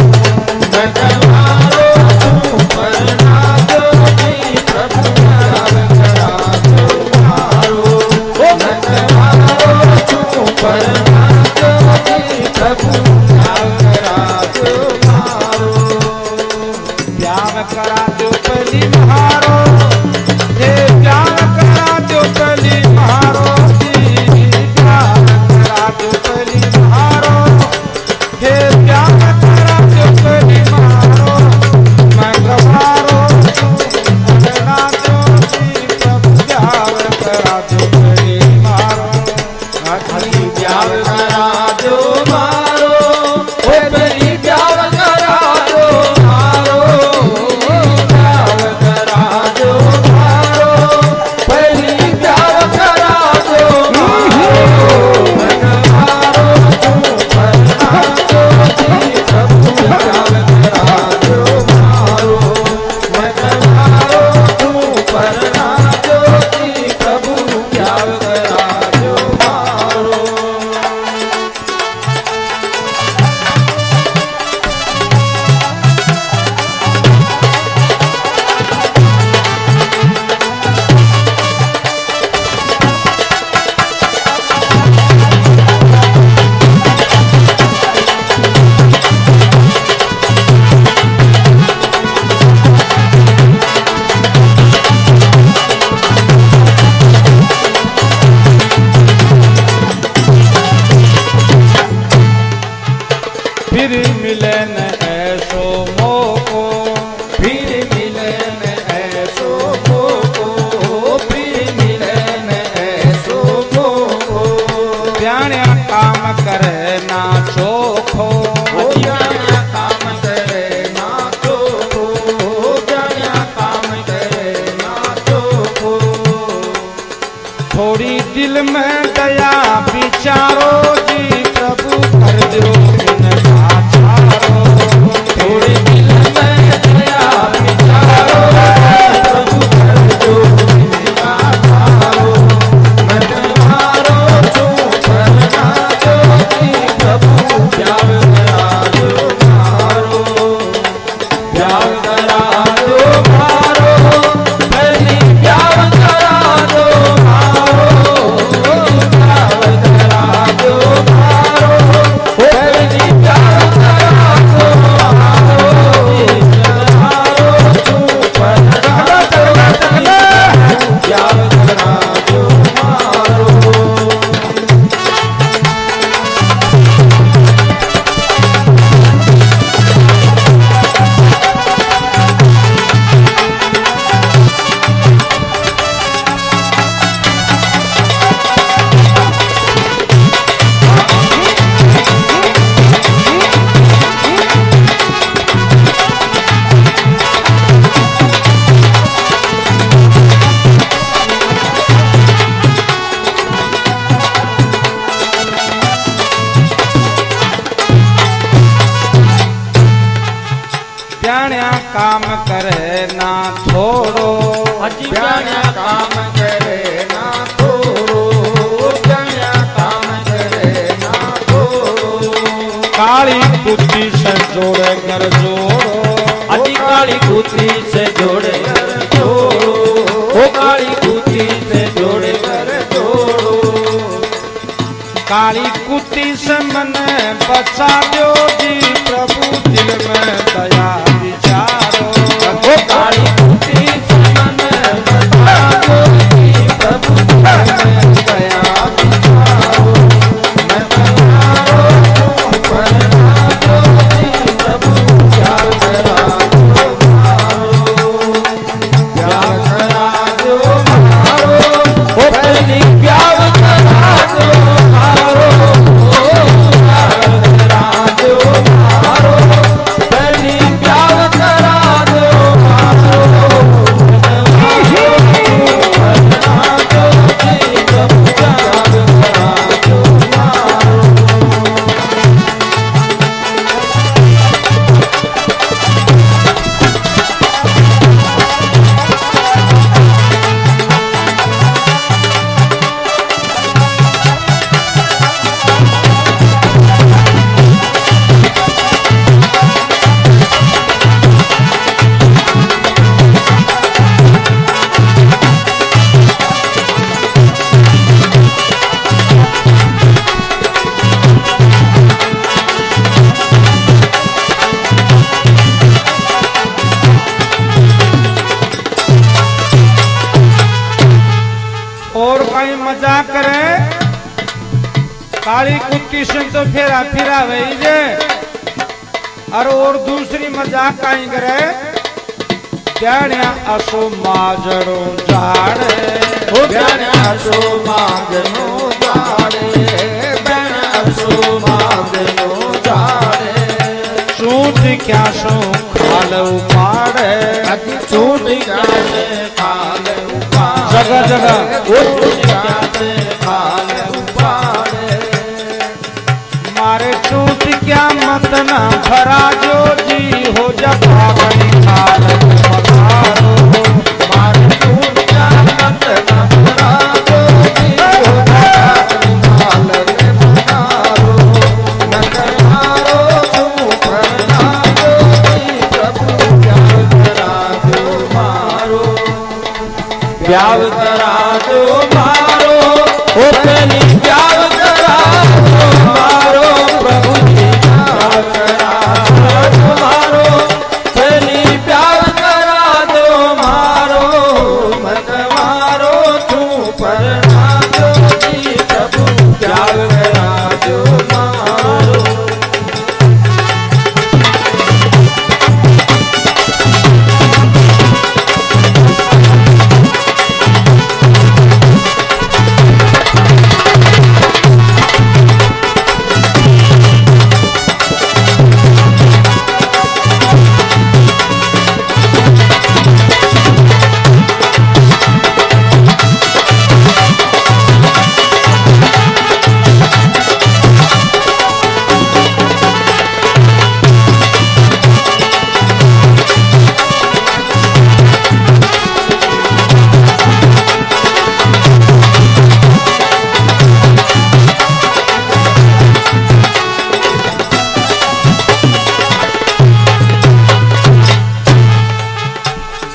[SPEAKER 2] मैं कवारो छू परड़ा दो जी प्रभु ब्याह करा दो मारो। मैं कवारो छू परड़ा दो जी प्रभु ब्याह करा दो मारो।
[SPEAKER 1] ब्याह करा दो पहली मारो हे ब्याह करा दो पहली मारो जी। ब्याह करा दो पहली मारो हे ब्याह करा दो पहली मारो। मैं गवारो करा दो जी प्रभु ब्याह करा दो पहली मारो।
[SPEAKER 2] हरी ब्याह करा दो मारो। ओ पहली ब्याह करा दो मारो। ब्याह करा दो मारो। पहली ब्याह करा दो मारो। मैं कवारो छू परड़ा दो जी प्रभु ब्याह करा दो मारो। मैं कवारो छू परड़ा दो जी प्रभु ब्याह करा दो मारो।
[SPEAKER 1] फिर मिलन ऐसो मोको
[SPEAKER 2] फिर मिलन ऐसो मोको। फिर मिलन ऐसो मोको।
[SPEAKER 1] प्याण्या काम करे ना चोखो।
[SPEAKER 2] जाया काम करे ना चोखो। जाया काम करे ना चोखो।
[SPEAKER 1] थोड़ी दिल में दया विचारो जी प्रभु कर दो इनका चारो।
[SPEAKER 2] थोड़े दिल में दया विचारो। प्रभु कर दो इनका चारो। मैं कवारो छू परड़ा दो जी प्रभु ब्याह करा दो मारो। ब्याह करा दो मारो। पहली ब्याह करा दो मारो। ब्याह करा दो मारो। पहली ब्याह करा दो मारो। कवारो छू परड़ा दो जी ब्याह करा दो मारो।
[SPEAKER 1] प्याण्या काम करे ना थोड़ो।
[SPEAKER 2] अजी प्याण्या काम करे ना थोड़ो। प्याण्या काम करे ना थोड़ो।
[SPEAKER 1] काली कुत्ती से जोड़े कर जोड़ो।
[SPEAKER 2] अजी काली कुत्ती से जोड़े कर जोड़ो। ओ काली कुत्ती से जोड़े कर जोड़ो।
[SPEAKER 1] काली कुत्ती से मन बचा दो जी प्रभु दिल में दया विचारो।
[SPEAKER 2] ओ काली कुत्ती से मन बचा दो जी प्रभु दिल में दया विचारो। मैं कवारो छू परड़ा दो जी प्रभु ब्याह करा दो मारो। ब्याह करा दो मारो। ओ पहली ब्याह करा दो मारो। ब्याह करा दो मारो। पहली ब्याह
[SPEAKER 1] काली कुत्ती से तो फेरा फिरा वही जे और दूसरी मजाक कहीं करे प्याण्या असो माजरो जाड़े
[SPEAKER 2] प्याण्या असो माजरो जाड़े प्याण्या असो माजरो जाड़े
[SPEAKER 1] चूट क्या सो खाल उपाड़े
[SPEAKER 2] चूट क्या से खाल उपाड़े
[SPEAKER 1] जगह जगह
[SPEAKER 2] चूट क्या से खाल उपाड़े
[SPEAKER 1] मारे चूट क्या मत ना भरा जो जी हो जा पागल खाल पधारो
[SPEAKER 2] मारे चूट क्या मत ना भरा जो जी हो जा पागल पधारो नगर मारो तुम प्रणामो जी प्रभु प्यार करा दो मारो प्यार करा दो मारो ओ पहली प्यार करा दो मारो प्रभु जी प्यार करा दो मारो पहली प्यार करा दो मारो मत मारो तू प्रणामो जी प्रभु प्यार करा दो मारो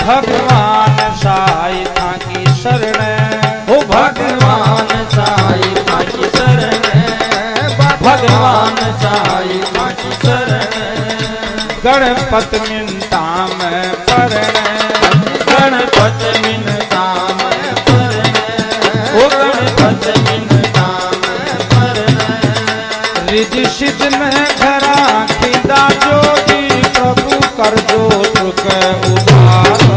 [SPEAKER 1] भगवान साई था की शरण
[SPEAKER 2] ओ भगवान साई माँ की शरण भगवान साई माँ की शरण
[SPEAKER 1] गणपत मिनता में परण
[SPEAKER 2] गणपत मिनता में परण ओ गणपत मिनता में परण
[SPEAKER 1] रिधि सिद्ध में घरा खिदा जोगी प्रभु कर जो सुख उबारो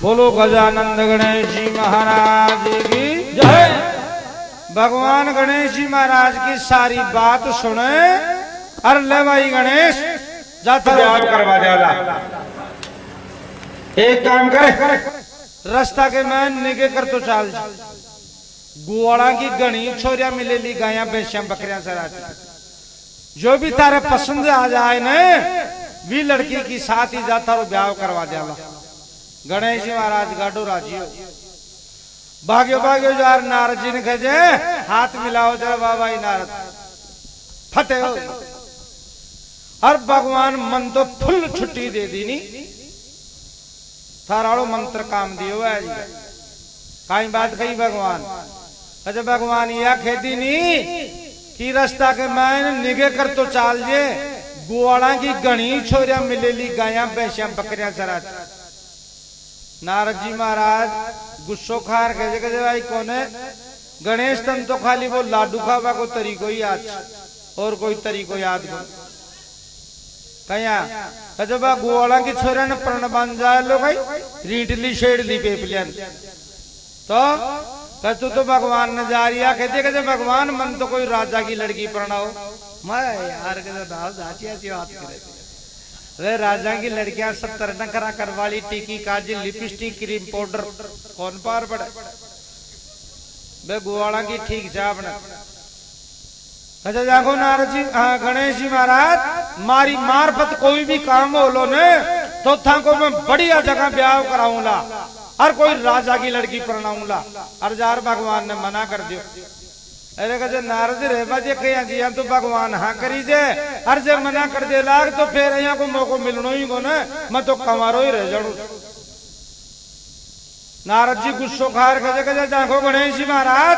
[SPEAKER 1] बोलो गजानंद गणेश जी महाराज की
[SPEAKER 2] जय।
[SPEAKER 1] भगवान गणेश जी महाराज की सारी बात सुने और ले भाई गणेश जाता याद करवा देला। एक काम करे रास्ता के मैं निगे कर तो चाल गुआड़ा की गणी छोरिया मिलेली गाया बेशम बकरियां चराती जो भी तारे पसंद आ जाए न भी लड़की की साथ ही जाता और ब्याह करवा देला। गणेश जी महाराज गाडो राजी हो भाग्यो भाग्यो जार नारद जी ने कहे हाथ मिलाओ जरा बाबा ही नारद फतेह हो। और भगवान मन तो फुल छुट्टी दे दी नी थाराड़ो मंत्र काम दियो है जी काई बात कही भगवान। अच्छा भगवान यह खेती नी कि रास्ता के मैं निगे कर तो चाल जे गुआड़ा की गणी छोरिया मिलेली गाया भैंसिया बकरियां चराती नारद जी महाराज गुस्सो खार कहे कहे भाई कौन है गणेश तन तो खाली वो लाडू खावा को तरीको ही याद और कोई तरीको याद को कया जब गोवाला की छोरा ने प्रण बन जाए लो भाई रीटली शेडली पेपलियन तो तू तो भगवान ने जा रिया कहते कहते भगवान मन तो कोई राजा की लड़की प्रणा हो मैं यार कहते बात करे वे राजा की लड़कियां 70 नखरा करवाली टीकी काजल लिपस्टिक क्रीम पाउडर कौन पार पड़े वे गोवाला की ठीक से आपने अच्छा देखो नारद जी गणेश जी महाराज मारी मार्फत कोई भी काम हो लो ने तो था को मैं बढ़िया जगह ब्याह कराऊंगा और कोई राजा की लड़की प्रणाऊंगा और जार भगवान ने मना कर दियो अरे कहे नारद रे बजे कया जी तो भगवान हाँ करी जे और जे मना कर दे लाग तो फिर यहाँ को मौको मिलनो ही को ना मैं तो कमारो ही रह जाऊं नारद जी गुस्सो खार कहे कहे देखो गणेश जी महाराज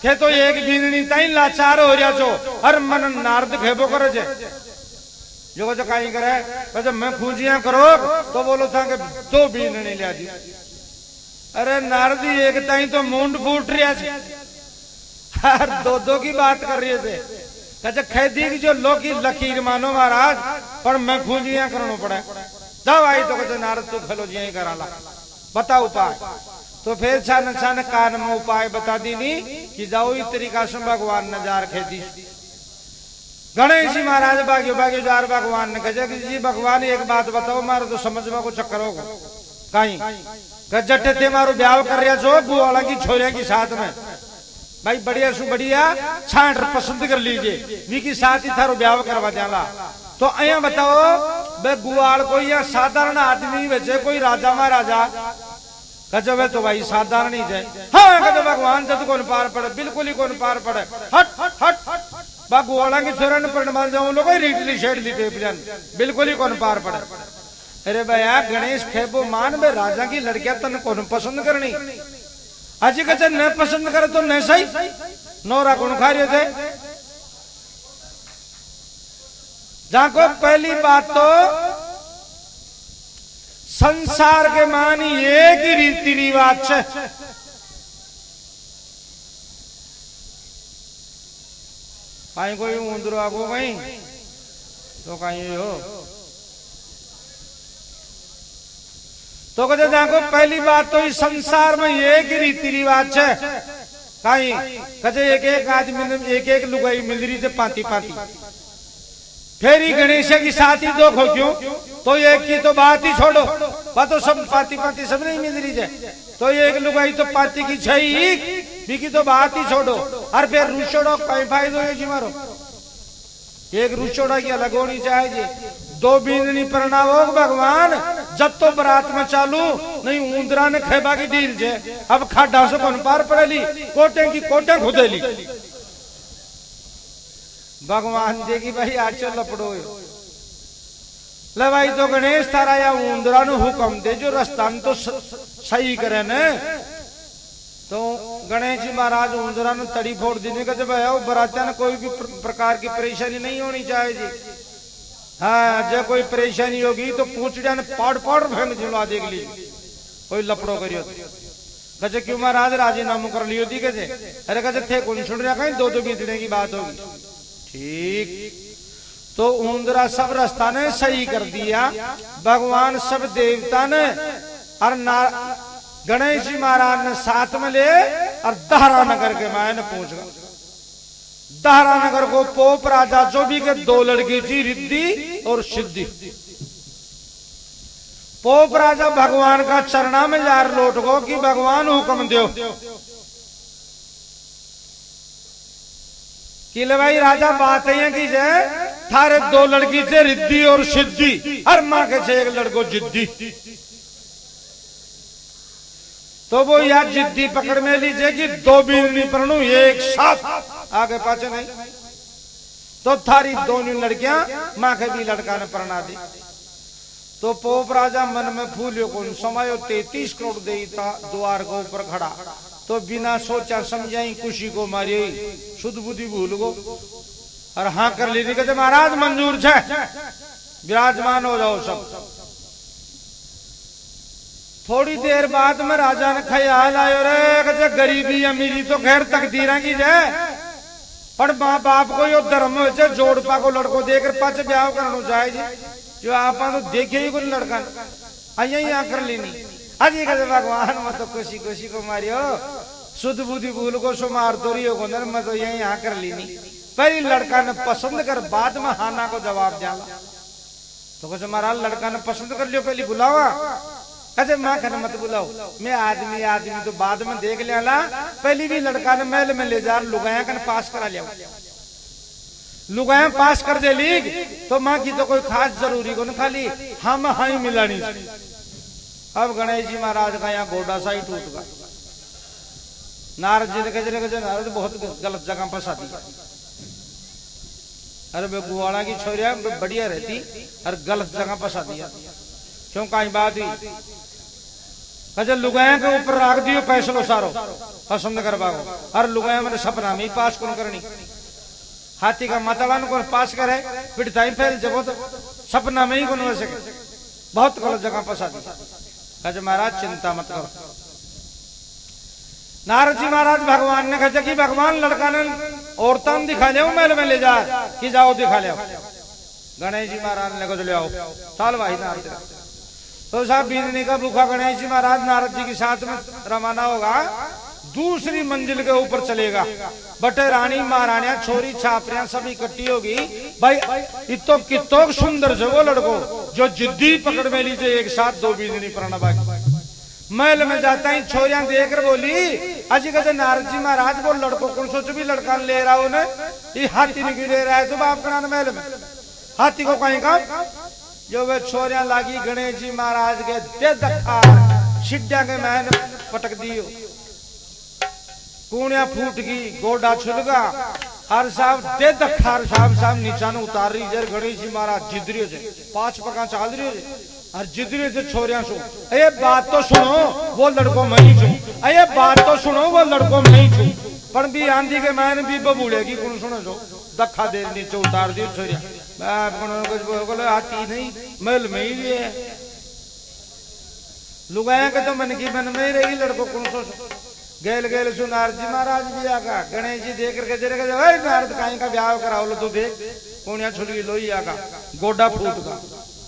[SPEAKER 1] थे तो एक बीननी ताई लाचार हो रहा छो और मन नारद खेबो करे जे जो कहे कहीं करे कहे मैं खूंजियां करो तो बोलो था कि 2 बीननी लिया दी अरे नारद जी एक ताई तो मुंड फूट रहा छे और 2 की बात कर रहे थे कहे खैदी की जो लो की लकीर मानो महाराज पर मैं खूंजियां करनो पड़े जाओ आई तो कहे नारद तू खलो जी करा ला बता उपाय तो फिर छान छान कान में उपाय बता दी नहीं कि जाओ इस तरीका से भगवान ने जार खेती गणेश जी महाराज बाग्यो बाग्यो जार भगवान ने कहे कि जी भगवान एक बात बताओ मारो तो समझ में को चक्कर होगा कहीं जट्टे थे मारो ब्याह कर रहा छो बुआला की छोरिया की साथ में भाई बढ़िया सु बढ़िया छाट पसंद कर लीजिए वी की साथ ही थारो ब्याह करवा देला तो अया बताओ बे गुआल कोई या साधारण आदमी बचे कोई राजा महाराजा कहे तो भाई साधारण ही जाए हाँ कहे भगवान जब कौन पार पड़े बिल्कुल ही कौन पार पड़े हट हट गुआला की छोरा ने प्रण मान जाऊं लोग रीटली शेडली पेपलियन बिल्कुल ही कौन पार पड़े अरे भैया गणेश खेबो मान बे राजा की लड़कियां तन कौन पसंद करनी अजी कहे न पसंद करे तो न सही नौरा कौन खा रहे थे जहां को पहली बात तो संसार के मानी एक ही रीति रिवाज है कहीं कोई ऊंदरो आगो कहीं तो कहीं हो तो कहते देखो पहली बात तो इस संसार में एक ही रीति रिवाज है कहीं कहते एक आदमी एक लुगाई मिल रही थे पाती पाती फिर ही गणेश की साथ ही 2 खो क्यों तो एक की तो बात ही छोड़ो बात तो सब पाती पाती सब नहीं मिल रही है तो एक लुगाई तो पाती की छई की तो बात ही छोड़ो और फिर रूछोड़ो कहीं फायदो है जी मारो एक रूछोड़ा की अलग होनी चाहिए 2 बीननी प्रणावो भगवान जब तो बरात में चालू नहीं ऊंदरा ने खेबा की डील जे अब खाडा से कौन पार पड़ेली कोटे की कोटे खुदेली भगवान देगी भाई आज लपड़ो ले भाई तो गणेश तारा या ऊंदरा नु हुक्म दे जो रास्ता तो सही करे न तो गणेश जी महाराज ऊंदरा नु तड़ी फोड़ देने का जब बरातिया ने कोई भी प्रकार की परेशानी नहीं होनी चाहिए जी हाँ जब कोई परेशानी होगी तो पूछड़िया ने पाड़ पाड़ फेंक जुला देख ली कोई लपड़ो करियो कहे क्यों महाराज राजीनामु कर लियो थी कहे अरे कहे थे कौन सुन रहा कहीं 2 बीतने की बात होगी ठीक तो ऊंदरा सब रास्ता ने सही कर दिया भगवान सब देवता ने और गणेश जी महाराज ने साथ में ले और दहरा नगर के मायने पहुंच गए दहरा नगर को पोप राजा जो भी के 2 लड़की थी रिद्धि और सिद्धि पोप राजा भगवान का चरणा में जार लौट गो कि भगवान हुक्म दो कि ले भाई राजा बात है कि जय थारे 2 लड़की थे रिद्धि और सिद्धि और माँ के छे 1 लड़को जिद्दी तो वो यार जिद्दी पकड़ में लीजिए कि 2 बीननी प्रणु एक साथ आगे पाचे नहीं तो थारी 2 लड़कियां माँ के भी लड़का ने प्रणा दी तो पोप राजा मन में फूलियो कौन समायो 33 करोड़ देता द्वार के ऊपर खड़ा तो बिना सोचा समझाई खुशी को मारी शुद्ध बुद्धि भूल गो और हाँ कर ली थी कहते महाराज मंजूर है विराजमान हो जाओ सब थोड़ी देर बाद में राजा ने ख्याल आयो रे गरीबी अमीरी तो खैर तकदीरा की जाए, पर माँ बाप को यो धर्म हो जोड़पा को लड़को देकर पाच ब्याह करना चाहिए जो आप तो देखे ही कोई लड़का अया यहाँ कर लेनी। अजी कहते भगवान मैं तो खुशी खुशी को मारियो शुद्ध बुद्धि भूल को सो मार दो रही हो मैं तो यही यहाँ कर लेनी। पहली लड़का ने पसंद कर बाद में हाना को जवाब जाला तो कुछ हमारा लड़का ने पसंद कर लियो पहली बुलावा कहते माँ कहने मत बुलाओ मैं आदमी आदमी तो बाद में देख लिया। पहली भी लड़का ने महल में ले जा लुगाया कन पास करा लिया, लुगाया पास कर दे लीग तो माँ की तो कोई खास जरूरी को न खाली हम हाई मिलानी। अब गणेश जी महाराज का यहाँ गोडा सा ही टूट गया। नारद जी ने कहे नारद बहुत गलत जगह फंसा दी। अरे बे गुवाड़ा की छोरिया बढ़िया रहती और गलत जगह फंसा दिया क्यों कहीं बात हुई कहे लुगाया के ऊपर रख दियो फैसलो सारो पसंद करवाओ और लुगाया मैंने सपना में ही पास कौन करनी। हाथी का मतड़ान को पास करे पिटताई फैल जब तो सपना में ही कौन हो सके बहुत गलत जगह फंसा दी। कहे महाराज चिंता मत करो। नारद जी महाराज भगवान ने कहा कि भगवान लड़का ने औरतां दिखा ले महल में ले जा कि जाओ दिखा ले। गणेश जी महाराज ने कहा ले आओ चल भाई नारद तो साहब बीजनी का भूखा गणेश जी महाराज नारद जी के साथ में रवाना होगा। दूसरी मंजिल के ऊपर चलेगा बटे रानी महारानिया छोरी छापरियां सब इकट्ठी होगी। भाई इतो कितो सुंदर से वो लड़को जो जिद्दी पकड़ में लीजिए एक साथ दो बीजनी प्रणा बाकी महल में जाता ही छोरियां देखकर बोली अजी कहते नारद जी महाराज वो लड़को कौन सोच भी लड़का ले रहा उन्हें ये हाथी नहीं ले रहा है तो बाप का महल में हाथी को कहीं का जो वे छोरियां लागी गणेश जी महाराज के दे दखा सिड्डा के महल पटक दियो कूणिया फूट गई गोडा छुलगा हर साहब दे दखार साहब नीचा ने उतार रही जर गणेश जी महाराज जिद्रियो से 5 पका चाल रही हो और जिद्रियो से छोरियां सो अरे बात तो सुनो वो लड़को मैं ही छू अरे बात तो सुनो वो लड़को मैं ही छू पर भी आंधी के मैंने भी बबूलेगी कौन सुनो सो दखा दे नीचे उतार दियो छोरिया हाथी नहीं महल में ही है लुगाया के तो मन की मन में ही रहेगी लड़को कौन सो गेल गेल सु नारद जी महाराज भी आगा गणेश जी देख करके जरे नारद कहीं का ब्याह कराओ लो तू देख कौनिया छुलगी लोही आगा गोडा फूट गा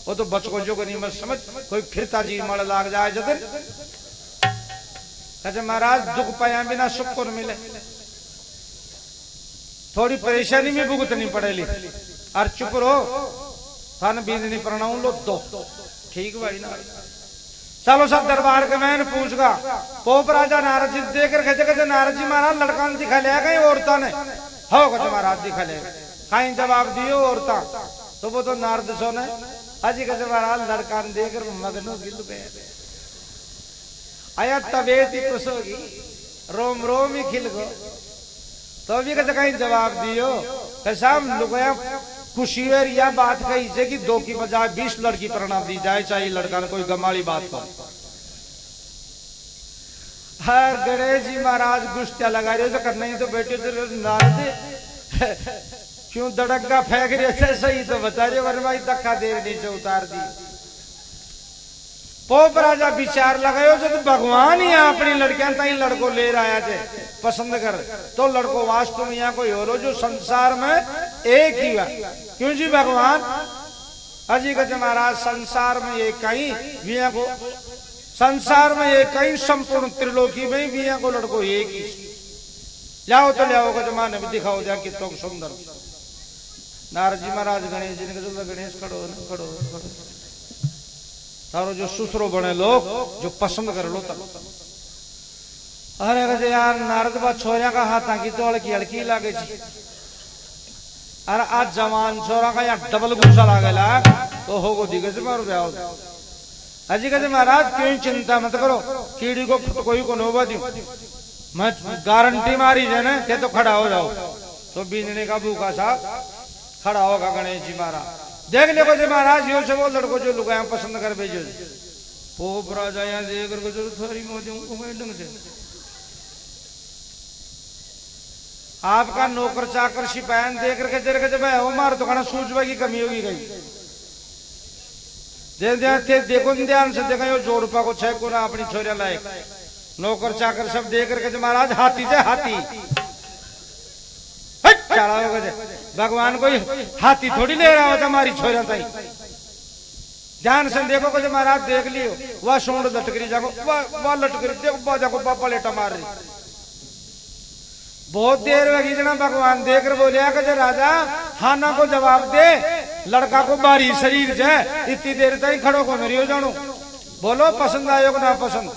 [SPEAKER 1] वो तो बचको जो नहीं मैं समझ कोई फिरता जी मड़ लाग जाए जदर कहे महाराज दुख पाया बिना सुख को मिले थोड़ी परेशानी में भुगतनी पड़ेगी और चुप रहो थान बीजनी प्रणाम लो दो ठीक भाई ना चलो सब दरबार के मैंने पूछगा पोप राजा नारद जी देख कर नारद जी महाराज लड़का ने दिखा लिया कहीं औरता ने हो कहते महाराज दिखा ले कहीं जवाब दियो औरता तो वो तो नारद सोने अजी कहते महाराज लड़का ने देख कर मगनो गिल गए आया तबीयत ही खुश होगी रोम रोम ही खिल गो तो भी कहते कहीं जवाब दियो साहब लुगाया खुशी है यह बात कही से कि 2 की बजाय 20 लड़की प्रणाम दी जाए चाहे लड़का ने कोई गमाली बात हो। हर गणेश जी महाराज गुस्सा लगा रहे तो करना ही तो बेटे तो नारद क्यों दड़का फेंक रहे थे सही तो बता रहे वरना भाई धक्का दे नीचे उतार दी। पोप राजा विचार लगायो जो तो भगवान ही अपनी लड़कियां ताई लड़को ले रहा थे पसंद कर तो लड़को वास्तव में यहाँ कोई और जो संसार में एक ही है क्यों जी भगवान अजी कहते महाराज संसार में एक कहीं विया को संसार में एक कहीं संपूर्ण त्रिलोकी में विया को लड़को एक ही लाओ तो लाओ कहते मां ने भी दिखाओ जा कितना सुंदर। नारद जी महाराज गणेश जी ने कहा गणेश खड़ो खड़ो खड़ो सारो जो सुसरो बने लोग जो पसंद कर लो तब अरे कहते यार नारद बा छोरिया का हाथ की तो हड़की हड़की लागे अरे आज जवान छोरा का यहाँ डबल गुस्सा लागेला तो होगो दिखे से मारो ब्याह अजी कहते महाराज क्यों चिंता मत करो कीड़ी को कोई को नोबा दी मैं गारंटी मारी है ना के तो खड़ा हो जाओ तो बीजने का भूखा साहब खड़ा होगा गणेश जी महाराज देख ले को महाराज यो से वो लड़को जो लुगाया पसंद कर भेजो पोप राजा यहाँ देख कर जो थोड़ी मोदी ढंग से आपका नौकर चाकर सिपाही देख करके जर के भाई मार तो खाना सूझवा की कमी होगी गई देखो ध्यान से देखो यो जोड़पा को छह को ना अपनी छोरिया लायक नौकर चाकर सब देख करके महाराज हाथी से हाथी चढ़ा भगवान कोई हाथी थोड़ी ले रहा होता हमारी छोरिया ताई ध्यान से देखो कुछ महाराज देख लियो वह सोंड लटकरी जाको वह लटकरी देखो वह जाको पापा लेटा मार रही बहुत देर लगी जना भगवान देख कर बोलिया कि राजा हाना को जवाब दे लड़का को बारी शरीर है इतनी देर तक खड़ो को मेरी हो जानो बोलो पसंद आयो ना पसंद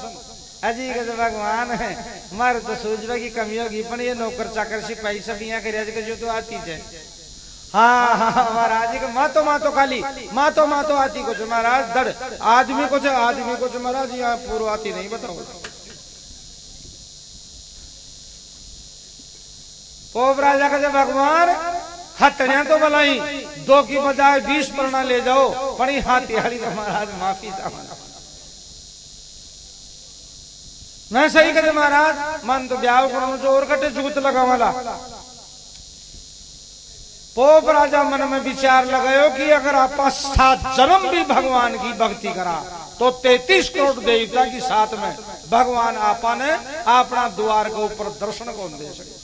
[SPEAKER 1] अजी के भगवान है मारे तो सूझबा की कमी होगी पर ये नौकर चाकर सिपाही सब यहाँ करे जो तो आती है हाँ हाँ महाराज जी मातो खाली मातो आती कुछ महाराज दड़ आदमी कुछ महाराज यहाँ पूर्व आती नहीं बताओ पोप राजा का जब भगवान हथड़िया तो बलाई 2 की बजाय 20 परना ले जाओ पड़ी हाथी हाली तो महाराज माफी सामान मैं सही कहते महाराज मन तो ब्याह करो जो और कटे जूत लगा वाला पोप राजा मन में विचार लगायो कि अगर आप 7 जन्म भी भगवान की भक्ति करा तो 33 करोड़ देवता की साथ में भगवान आपा ने अपना द्वार के ऊपर दर्शन को दे सके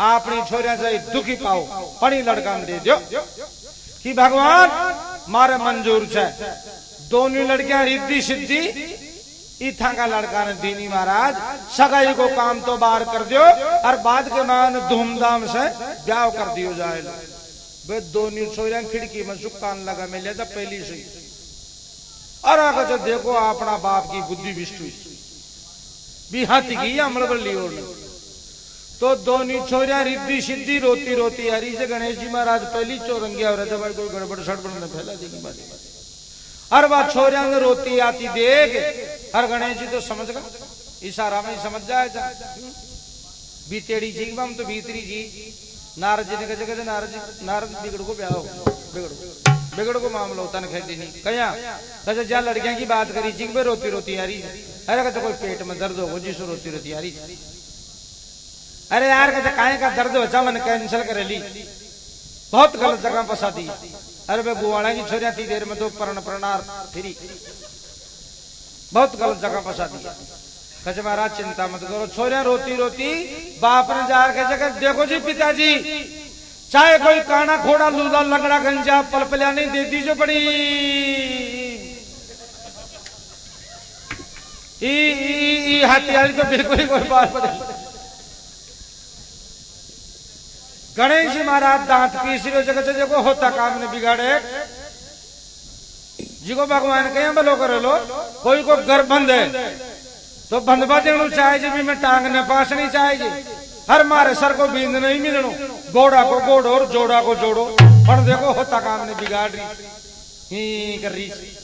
[SPEAKER 1] अपनी छोरिया से दुखी पाओ पड़ी लड़का दे दो कि भगवान मारे मंजूर है दोनों लड़कियां रिद्धि सिद्धि इथा का लड़का ने दीनी महाराज सगाई को काम तो बाहर कर दियो और बाद के मान धूमधाम से ब्याह कर दियो जाए वे दोनों छोरियां खिड़की में सुकान लगा मिले तो पहली से और अगर तो देखो अपना बाप की बुद्धि विष्णु भी हाथी की अमल बल्ली तो दोनों छोरियां रिद्धि सिद्धि रोती रोती हरी से गणेश जी महाराज पहली चौरंगिया हो रहे थे भाई कोई गड़बड़ सड़बड़ में फैला देगी बात हर बात छोरियां ने रोती आती देख हर गणेश जी तो समझ गया इशारा में समझ जाए बीतेड़ी जी हम तो भीतरी जी नारद जी ने कहे नारद बिगड़ को ब्याह बिगड़ को मामला होता नहीं खेती नहीं कया जहाँ लड़कियां की बात करी जी रोती रोती आ रही अरे कहते कोई पेट में दर्द होगा जिसको रोती रोती आ रही अरे यार कहते काहे का दर्द हो मैंने कैंसिल कर ली बहुत गलत जगह फंसा दी अरे वे गुवाड़ा की छोरियां थी देर में तो प्रणार फिरी बहुत गलत जगह फंसा दी कहे महाराज चिंता मत करो छोरियां रोती रोती बाप ने जार के जगह देखो जी पिताजी चाहे कोई काना खोड़ा लूला लंगड़ा गंजा पलपलिया नहीं दे दी जो बड़ी हाथी तो बिल्कुल ही कोई बात नहीं गणेश जी महाराज दांत पीस रहे जगह देखो होता काम ने बिगाड़े जी को भगवान कहे बोलो करो लो कोई को घर बंद है तो बंदबा देना चाहे जी भी मैं टांग ने पास नहीं चाहे जी हर मारे सर को बींद नहीं मिलनो घोड़ा को घोड़ो और जोड़ा को जोड़ो पर देखो होता काम ने बिगाड़ रही ही कर रही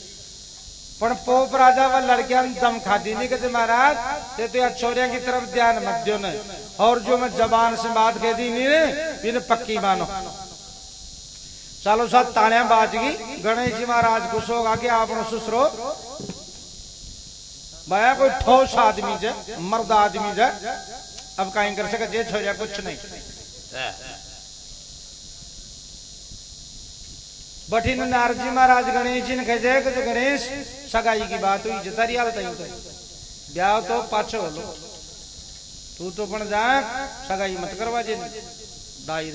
[SPEAKER 1] पर पोप राजा व लड़कियां दम खाती नहीं कहते महाराज ये तो यार छोरिया की तरफ ध्यान मत दो न और जो मैं जबान से बात कह दी नहीं इन्हें पक्की मानो चलो साथ तालियां बाज गई गणेश जी महाराज खुश होगा कि आप ससुरो भाया कोई ठोस आदमी जे मर्द आदमी जे अब कहीं कर सके जे छोरिया कुछ नहीं बठी नारद जी महाराज गणेश जी ने कहे गणेश सगाई की बात हुई जतारी हालत ब्याह तो पाछो लो तू तो पण जा सगाई मत करवा जे दाई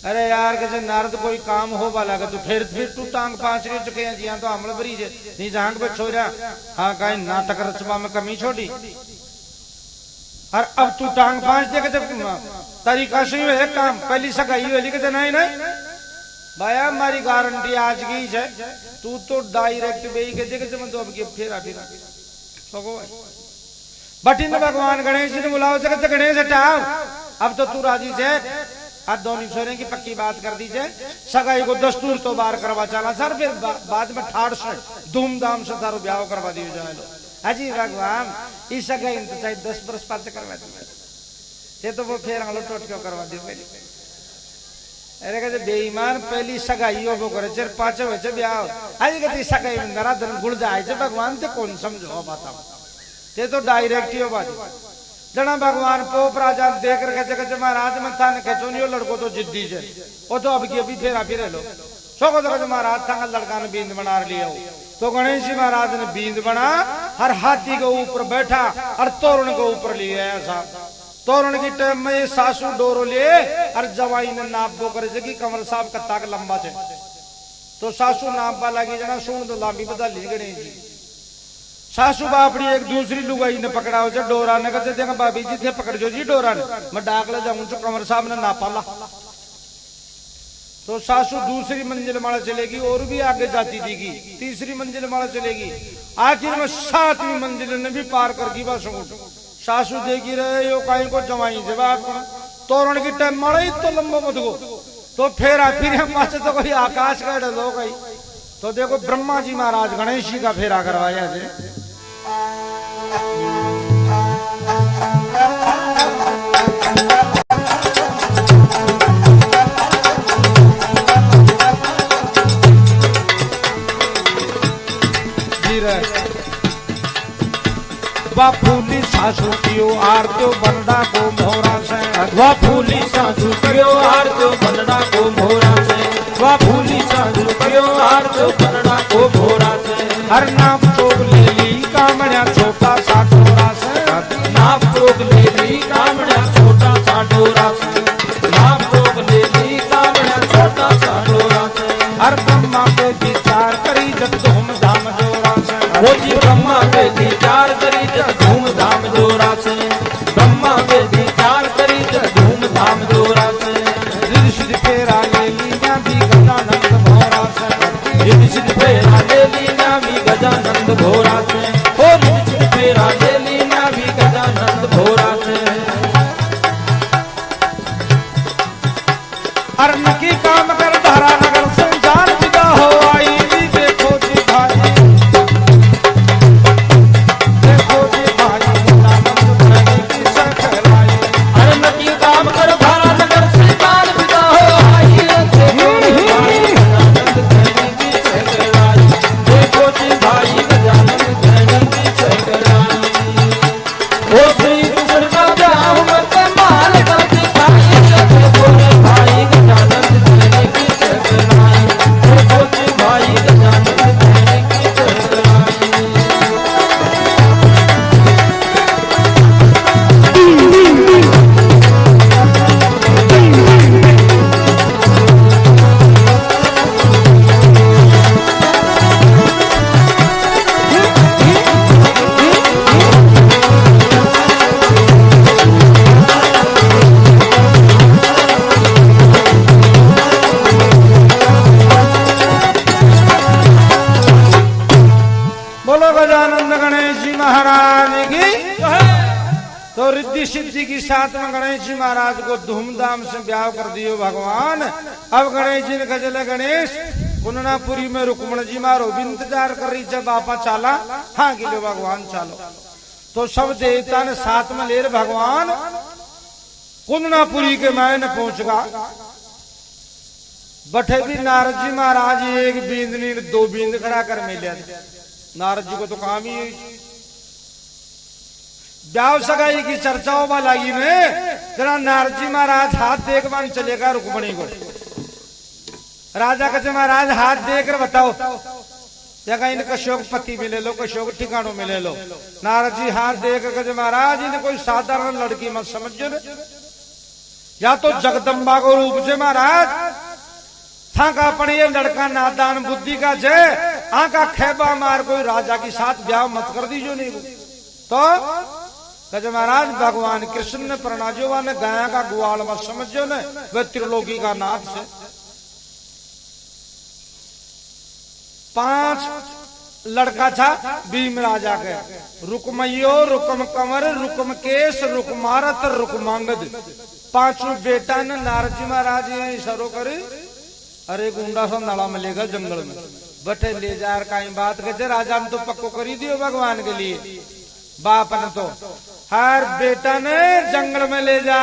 [SPEAKER 1] अरे यार कैसे नारद कोई काम हो वाला का तू फिर तू टांग पांच रही चुके हैं जी तो अमल भरी जे नहीं जहां पे छोड़ा हाँ कहीं नाटक रचवा में कमी छोड़ी और अब तू टांग पांच दे के तरीका से है काम पहली सगाई वाली के नहीं नहीं भाया हमारी गारंटी आज की है तू तो डायरेक्ट बे के देखे मैं तो अब फेरा बट इन भगवान गणेश जी ने बुलाओ से गणेश हटाओ अब तो तू राजी है आज दोनों छोरे की पक्की बात कर दी जाए सगाई को दस्तूर तो बार करवा चला सर फिर बाद में ठाड़ से धूमधाम से तारो ब्याह करवा दियो जाए लो अजी भगवान इस सगाई तो चाहे 10 बरस पास करवा दिए तो वो फिर आलो टोट क्यों करवा दियो अरे कहते बेईमान पहली सगाई वो करे चर पांचों बच्चे ब्याह आज कहते सगाई में नरा धन गुड़ जाए भगवान ते कौन समझो बताओ ते तो डायरेक्ट ही बात जना भगवान पोप राजा देख रखे जगह महाराज में थाने खेचो नहीं लड़को तो जिद्दी से वो तो अब की अभी फेरा फिर लो सोको तो महाराज था लड़का ने बींद बना लिया। तो गणेश जी महाराज ने बींद बना, हर हाथी के ऊपर बैठा और तोरण के ऊपर लिए ऐसा। तोरण की टाइम में ये सासू डोरो लिए और जवाई ने नाप बो करे कि कमर साहब कत्ता का लंबा थे। तो सासू नाप बा लगी जना सुन तो लामी बदल ली गणेश जी। सासू बापड़ी एक दूसरी लुगाई ने पकड़ा हो डोरा ने कहते देखा भाभी जी थे पकड़ जो जी डोरा ने मैं डाक ले जाऊं तो कमर साहब ने नापा ला। तो सासू दूसरी मंजिल माला चलेगी और भी आगे जाती थी, तीसरी मंजिल माला चलेगी, आखिर में 7वीं मंजिल ने भी पार कर दी बस। सासू देखी रहे यो कहीं को जवाई जवाब तोरण की टाइम मारा ही तो लंबा मत गो। तो फिर पास तो कोई आकाश का डलो गई। तो देखो ब्रह्मा जी महाराज गणेश जी का फेरा करवाया थे। वा फूली सासू कियो आरत्यो बनडा को मोहरा से।
[SPEAKER 2] वा फूली सासू कियो आरत्यो बनडा को मोहरा से। वा फूली सासू कियो आरत्यो बनडा को मोहरा से।
[SPEAKER 1] हर नाप चोक ले ली कामड़ा छोटा सा डोरा से।
[SPEAKER 2] नाप चोक ले ली कामड़ा छोटा सा डोरा से। नाप चोक ले ली कामड़ा छोटा सा डोरा से।
[SPEAKER 1] हर ब्रह्मा पे विचार करी जब धूमधाम जोरा से।
[SPEAKER 2] वो जी ब्रह्मा पे विचार करी जब धूमधाम जोरा से। ब्रह्मा पे विचार करी जब धूमधाम जोरा से।
[SPEAKER 1] ऋषि फेरा ले लिया भी गजानंद भोरा से।
[SPEAKER 2] ऋषि फेरा ले लिया भी गजानंद भोरा से। हो ऋषि फेरा ले लिया भी गजानंद भोरा से।
[SPEAKER 1] अरण की काम कर धारा नगर से जान विदा हो आई। देखो जी भाई, देखो जी भाई गजानंद भैनी की सकलाई।
[SPEAKER 2] अरण की काम कर धारा नगर से जान विदा हो आई। देखो जी भाई गजानंद भैनी की सकलाई। ओ श्री कृष्ण का ब्याह मत माल कर दिखाई। देखो जी भाई गजानंद भैनी की सकलाई। देखो जी भाई गजानंद भैनी की सकलाई।
[SPEAKER 1] बोलो गजानंद गणेश जी महाराज की। तो रिद्धि सिद्धि की साथ में गणेश जी महाराज को धूमधाम से ब्याह कर दियो भगवान। अब गणेश जी ने कहा चले गणेश पुननापुरी में रुक्मण जी मारो भी इंतजार कर रही जब आपा चाला। हाँ गिलो भगवान चालो। तो सब देवता ने साथ में ले भगवान कुंदनापुरी के मायने पहुंच गया। बठे भी नारद जी महाराज एक बींद नहीं 2 बींद खड़ा कर मिले। नारद जी को तो काम ही ब्याह सगाई की चर्चाओं में लगी में जरा नारद जी महाराज हाथ देख मान चलेगा रुक्मणी को। राजा कहते महाराज हाथ देकर बताओ या कहीं कशोक पति मिले लो कशोक ठिकानों मिले लो। नारद जी हाथ देकर कहते महाराज इन्हें कोई साधारण लड़की मत समझो या तो जगदम्बा को रूप से महाराज था का अपन ये लड़का नादान बुद्धि का जय आका खेबा मार कोई राजा के साथ ब्याह मत कर दीजो नहीं। तो कहते महाराज भगवान कृष्ण ने प्रणाजो ने गाया का ग्वाल मत समझो न वह त्रिलोकी का नाथ से। 5 लड़का था भीम राजा के रुकमयो रुकम कंवर रुकम केश रुकमारत रुकमांगद। 5 बेटा ने नारद जी महाराज इशारो करे अरे गुंडा सा नाला मिलेगा जंगल में बटे ले जा कहीं बात के राजा ने तो पक्को करी दियो भगवान के लिए। बाप ने तो हर बेटा ने जंगल में ले जा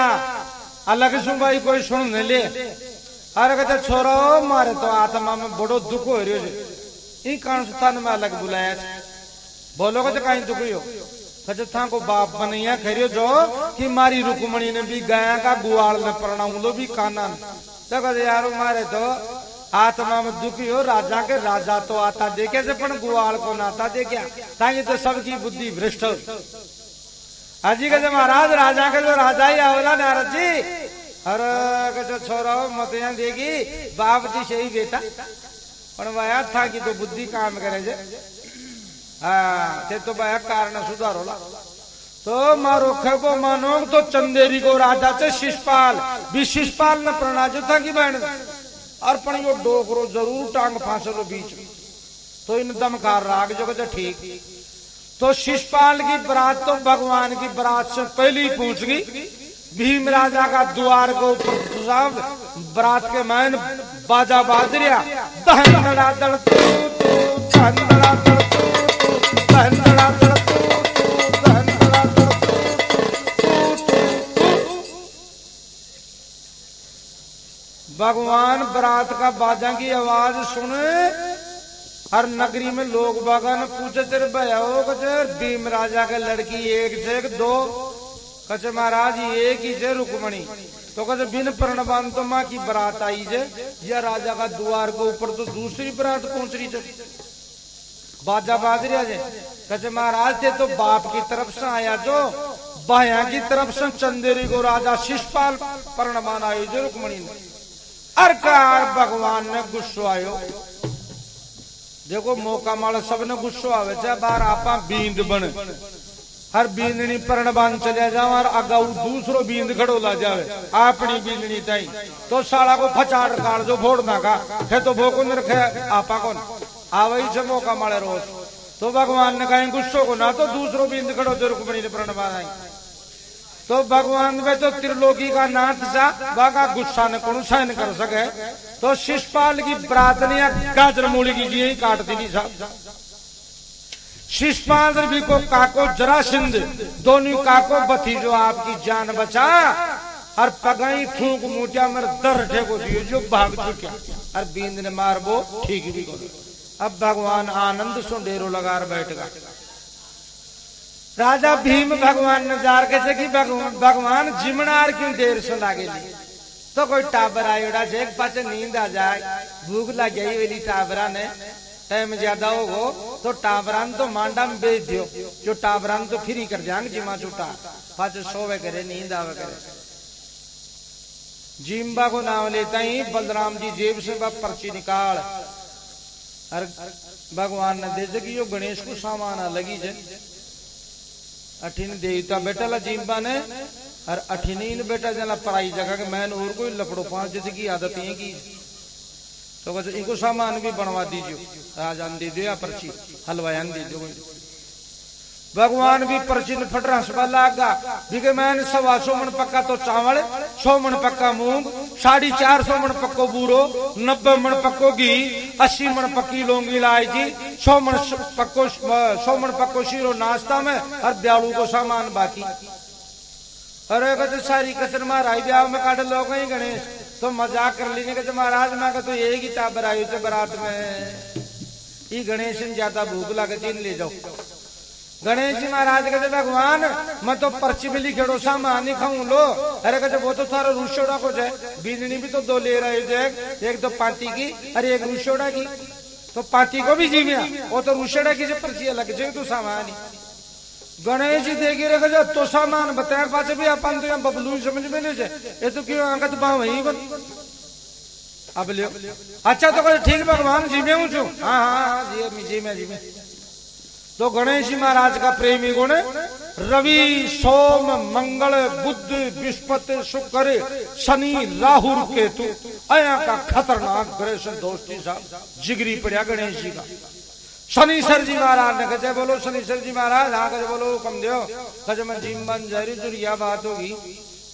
[SPEAKER 1] अलग सु भाई कोई सुन न ले। अरे कहते छोरो मारे तो आत्मा में बड़ो दुख हो रही है कारण स्थान में अलग बुलाया। बोलो तो कहीं दुख हो कहते था को बाप बनैया खरियो जो कि मारी रुकमणी ने भी गाया का गुआल ने प्रणाम लो भी काना। तो कहते यार मारे तो आत्मा में दुखी हो राजा के राजा तो आता देखे से पण गुआल को नाता देखा ताकि तो सबकी बुद्धि भ्रष्ट हो। अजी के महाराज राजा के जो राजा ही आवला नारद जी अरे जो छोरा मत यहाँ देगी बाप जी से ही बेटा पण वाया था कि तो बुद्धि काम करे जे हाँ ते तो वाया कारण सुधारोला तो मारो खेबो मानो तो चंदेरी को राजा से शिषपाल भी शिषपाल ने प्रणाजो था कि बहन और पण यो डोकरो जरूर टांग फांसलो बीच तो इन दमकार राग जो कहते ठीक तो शिषपाल की बरात तो भगवान की बरात से पहले ही पहुंच गई। भीम राजा का द्वार को सब बरात के मैन बाजा बाजरिया दहन दड़ा दड़ तू दहन दड़ा दड़ तू दहन दड़ा दड़ तू दहन दड़ा दड़ तू। भगवान बरात का बाजा की आवाज सुने हर नगरी में लोग बागान पूछे तेरे भैया भीम राजा के लड़की एक से एक दो कचे महाराज एक ही से रुकमणी तो कचे बिन प्रणबान तो माँ की बरात आई जे या राजा का द्वार के ऊपर तो दूसरी बरात पहुंच रही थे बाजा बाज रहा जे कचे महाराज थे तो बाप की तरफ से आया जो बाया की तरफ से चंदेरी को राजा शिषपाल प्रणबान आयो जो रुकमणी ने अरकार भगवान ने गुस्सो आयो देखो मौका माला सबने गुस्सो आवे चाहे बार आपा बींद बने हर बींदनी प्रणबान चले जाओ और अगाऊ दूसरो बींद खड़ो ला जावे अपनी बींदनी ताई तो साला को फचाड़ काट जो फोड़ ना का थे तो भोको न रखे आपा कौन आवे से मौका माले रोज तो भगवान ने कहा गुस्सो को ना तो दूसरो बींद खड़ो जो रुक्मणी ने प्रणबान आई तो भगवान में तो त्रिलोकी का नाथ सा बागा गुस्सा ने कौन सहन कर सके तो शिषपाल की प्रार्थना गाजर मूली की जी काट दी साहब शिषपाल भी को काको जरासिंध दोनों काको बथी जो आपकी जान बचा और पगाई थूक मुटिया मर दर ठेको दियो जो भाग चुका और बींद ने मार वो ठीक भी करो। अब भगवान आनंद सो डेरो लगा बैठेगा राजा भीम भगवान ने जार के कि भगवान जिमनार क्यों देर से लागे तो कोई टाबर आयोड़ा से पास नींद आ जाए भूख लग गई वाली टाबरा ने टाइम ज्यादा होगो तो टाबरान तो मांडा में बेच दियो जो टाबरान तो फ्री कर जाएंगे जिमा छुटा पास सोवे करे नींद आवे करे। जिम्बा को नाम लेता ही बलराम जी जेब से पर्ची निकाल और भगवान ने दे कि यो गणेश को सामान लगी जे अठीन देवता बेटा ला जिम्बा ने और अठीन बेटा जना पराई जगह के मैन और कोई लपड़ो पांच जैसे की आदत है की तो बस इनको सामान भी बनवा दीजिए राजान दे दो या पर्ची हलवायान दे दो। भगवान भी पर्ची ने फट रहा लागा बिके मैंने 125 मन पक्का तो चावल 100 मन पक्का मूंग 450 मन पक्को बूरो 90 मन पक्को घी 80 मन पक्की लौंगी इलायची 100 मन पक्को शीरो नाश्ता में और ब्यालू को सामान बाकी। अरे कहते सारी कसर महाराज ब्याह में काट लोग गणेश तो मजाक कर लेने के महाराज मैं तो एक ही टाबर आयु थे बारात में ये गणेश ज्यादा भूख लगे चीन ले जाओ। गणेश जी महाराज कहते भगवान मैं तो पर्ची में लिखेड़ो सामान ही खाऊं लो। अरे कहते वो तो थारा रुशोड़ा को है बीजनी भी तो 2 ले रहे थे एक तो पाती की अरे एक रुशोड़ा की तो पाती को भी जीविया वो तो रुशोड़ा की पर्ची अलग जो तो सामान ही। गणेश जी देखे रहे तो सामान बताया पाचे भी अपन तो यहाँ बबलू समझ में नहीं ये तो क्यों आंका तो पाओ वही बन अब लियो अच्छा तो कहते ठीक भगवान जी में हूँ छू हाँ हाँ जी में तो गणेश जी महाराज का प्रेमी गुण रवि सोम मंगल बुध बृहस्पति शुक्र शनि राहु केतु अया का खतरनाक ग्रह से दोस्ती साहब जिगरी पड़ा गणेश जी का। शनिश्वर जी महाराज ने कहे बोलो शनिश्वर जी महाराज हाँ कहे बोलो कम दो कहे मैं जिम बन जारी जुरिया बात होगी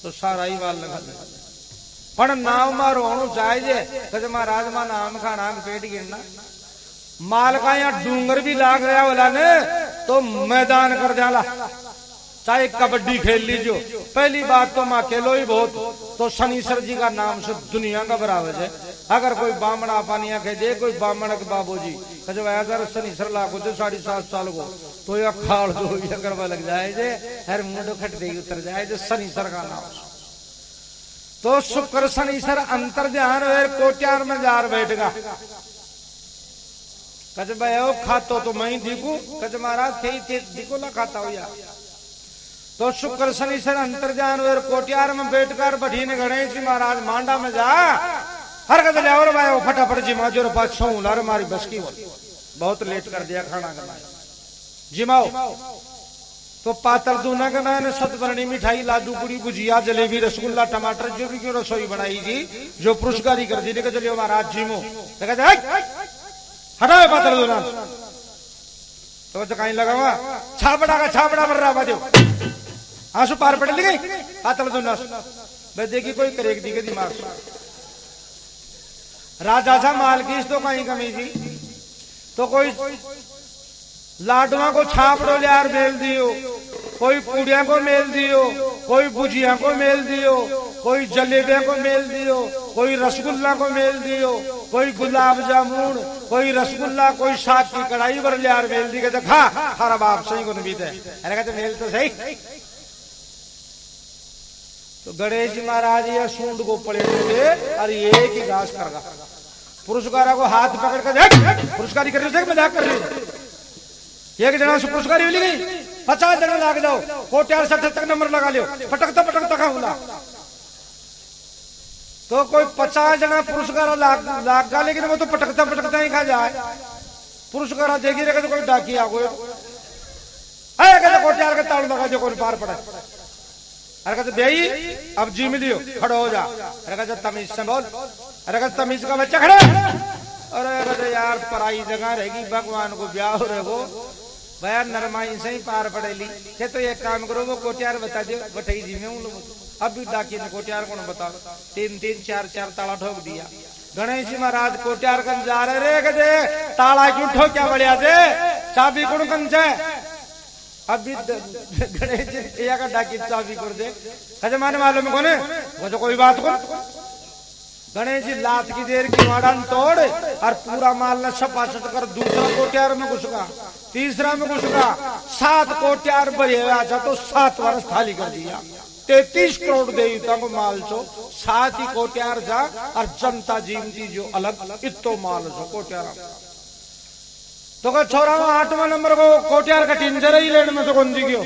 [SPEAKER 1] तो सारा ही वाल लगा पर नाम मारो चाहिए कहे महाराज मां नाम खाना पेट गिरना माल का यहाँ डूंगर भी लाग रहा वाला ने तो मैदान कर जाला चाहे कबड्डी खेल लीजिए। पहली बात तो माँ खेलो ही बहुत तो शनिश्वर जी का नाम से दुनिया का बराबर है। अगर कोई बामण पानिया कह दे कोई बामण के बाबूजी कहे शनिश्वर लाखो थे 7.5 साल को तो यह खाड़ दो करवा लग जाए जे हर मुंडो खट दे उतर जाए जो शनिश्वर का नाम तो शुक्र शनिश्चर अंतर ध्यान वे कोट्यार में जार बैठगा कज भयो खातो तो मैं दिखू कज महाराज थे दिखो ना खाता हो यार। तो शुक्र शनिश्चर अंतर ध्यान वे कोट्यार में बैठकर बढ़ीने गणेश जी महाराज मांडा में जा हर कद ले और भाई फटाफट जिमा जो पास छो लार मारी बस की बहुत लेट कर दिया खाना करना जिमाओ। तो पातर दूना के मैंने सतवर्णी मिठाई लाडू पूरी भुजिया जलेबी रसगुल्ला टमाटर जो भी क्यों रसोई बनाई जी जो पुरस्कारी कर दी लेकर चलियो महाराज जिमो हटाओ पातर दूना तो कहीं लगा हुआ छापड़ा मर रहा बाजो आंसू पार पड़े ली गई पातर दूना भाई देखी कोई करेक दी के दिमाग राजा सा मालकीस तो कहीं कमी थी तो कोई लाडुआ को छापड़ो यार मेल दियो कोई पूड़िया को मेल दियो कोई भुजिया को मेल दियो कोई जलेबिया को मेल दियो कोई रसगुल्ला को मेल दियो कोई गुलाब जामुन कोई रसगुल्ला कोई साग की कढ़ाई पर यार मेल दी के खा हर बाप सही को बीते अरे कहते मेल तो सही। तो गणेश जी महाराज ये सूंड को पड़े हुए और ये की घास करगा पुरस्कारा को हाथ पकड़ कर पुरस्कारी कर रही मजाक कर रही एक जना से पुरस्कारी मिली गई 50 जना लाग जाओ कोट्यार 70 नंबर लगा लियो पटकता खाऊंगा। तो कोई 50 जना पुरस्कार लाग गा लेकिन वो तो पटकता ही खा जाए पुरस्कार देखी रहे तो कोई डाकी आ गए कहते कोट्यार का ताड़ लगा जो कोई पार पड़े अरे कहते भाई अब जी मिलियो खड़ो हो जा अरे कहते तमीज से बोल अरे कहते तमीज का बच्चा खड़े अरे कहते यार पराई जगह रहेगी भगवान को ब्याह हो रहे वो भैया नरमाई से ही पार पड़ेली थे तो एक काम करो वो कोट्यार बता दो बटाई जी में अब भी डाकी ने कोट्यार को बताओ 3 4 ताला ठोक दिया। गणेश जी महाराज कोट्यार कन जा रहे रे कहते ताला क्यों ठोक क्या बढ़िया थे चाबी कौन कन से अभी गणेश जी का डाकी चाबी कर दे कहते माने मालूम कौन है वो तो कोई बात कौन गणेश जी लात की देर की वाड़ान तोड़ और पूरा माल ने छपाछट कर दूसरा कोट्यार में घुसका तीसरा में घुसका 7 कोट्यार भरे तो 7 वर्ष खाली कर दिया 33 करोड़ देवता को माल छो 7 ही कोट्यार जा और जनता जीवती जो अलग इतो माल छो कोट्यार तो का छोरा 8वां नंबर को कोट्यार का टिंजर ही लेने में तो कौन जी गयो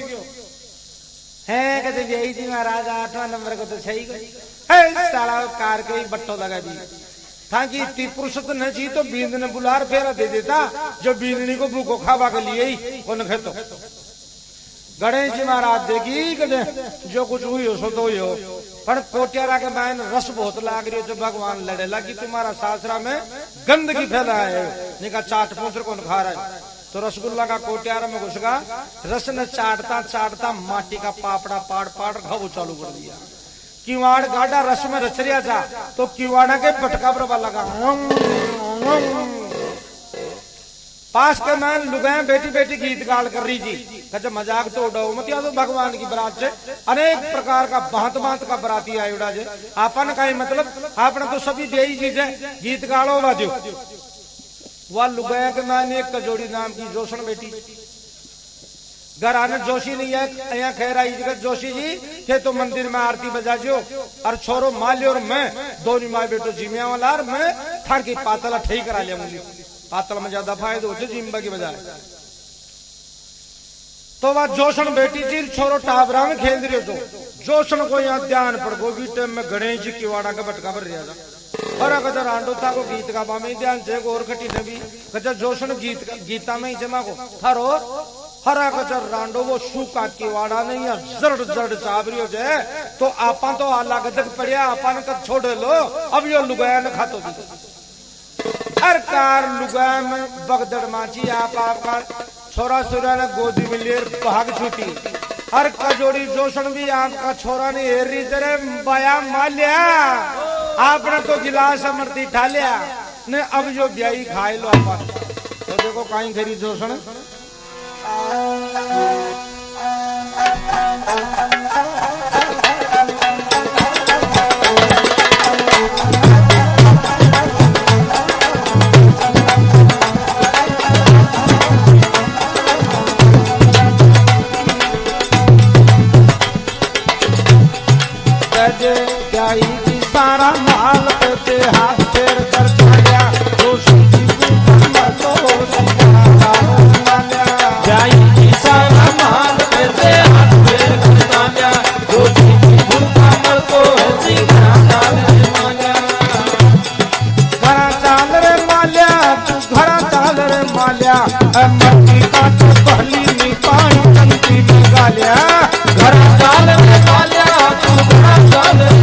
[SPEAKER 1] है कहते यही जी महाराज 8वां नंबर को तो सही है साला कार के ही बट्टो लगा दी था कि इतनी पुरुषत न छी तो बींद ने बुलार फेरा दे देता जो बींदनी को भूखो खावा के लिए ही कौन खेतो। गणेश जी महाराज देखी कहते जो कुछ हुई हो सो तो ही हो पर कोट्यारा के मैन रस बहुत लाग रही हो जो भगवान लड़े लगी तुम्हारा सासरा में गंदगी फैला है निका चाट पूछ कौन खा रहा है तो रसगुल्ला का कोट्यारा में घुसगा रस ने चाटता माटी का पापड़ा पाड़ घाव चालू कर दिया किवाड़ गाड़ा रस में रचरिया था तो किवाड़ा के पटका पर लगा पास के मैन लुगाए बेटी गीत गाल कर रही जी कहते मजाक तो उड़ाओ मत या तो भगवान की बरात से अनेक प्रकार का भांत का बराती आए उड़ा जे आपन का मतलब आपने तो सभी बेई चीज है गीत गालो बाजो वह लुगाए के मैन एक कजोड़ी नाम की जोशन बेटी घर आने जोशी नहीं है यहाँ कह रहा है जोशी जी थे तो मंदिर में आरती बजा जो और छोरो माली और मैं दोनों माँ बेटो जिमिया वाला और मैं था की पातला ठीक करा लिया मुझे पातल में ज्यादा फायदा होते जिम्बा की बजाय तो वह जोशन बेटी जी छोरो टाबरा में खेल रही हो जोशन को यहाँ ध्यान पड़ गो टाइम में गणेश जी की वाड़ा का बटका भर रहा था और अगर रांडो था को गीत का बामे ध्यान से और खटी ने भी कचा जोशन गीता में ही जमा को थारो हरा कचर रांडो वो सूखा किवाड़ा नहीं है जड़ चाबरी हो जाए तो आपा तो आला गदक पड़िया आपा ने कद छोड़ लो अब यो लुगाया ने खातो दी हर कार लुगाया में बगदड़ माची आपका छोरा सोरा ने गोदी में ले भाग छूटी हर कजोड़ी जोशन भी आपका छोरा ने हेरी तेरे बया मालिया आपने तो गिलास अमृति ठा लिया ने अब जो ब्याई खाए लो आपा तो देखो कहीं खरी जोशन ब्याई सारा माल पे हाथ फेर कर चाल्या जोशी जी को कमर तो
[SPEAKER 2] जाई जी सारा माल पे हाथ फेर कर चाल्या जोशी जी को कमर तो सीधा डाले माल्या
[SPEAKER 1] घरा चाल रे माल्या तू घरा चाल रे माल्या मट्टी का तो पहली नी पानी टंकी में गालिया
[SPEAKER 2] घरा चाल रे माल्या तू घरा चाल रे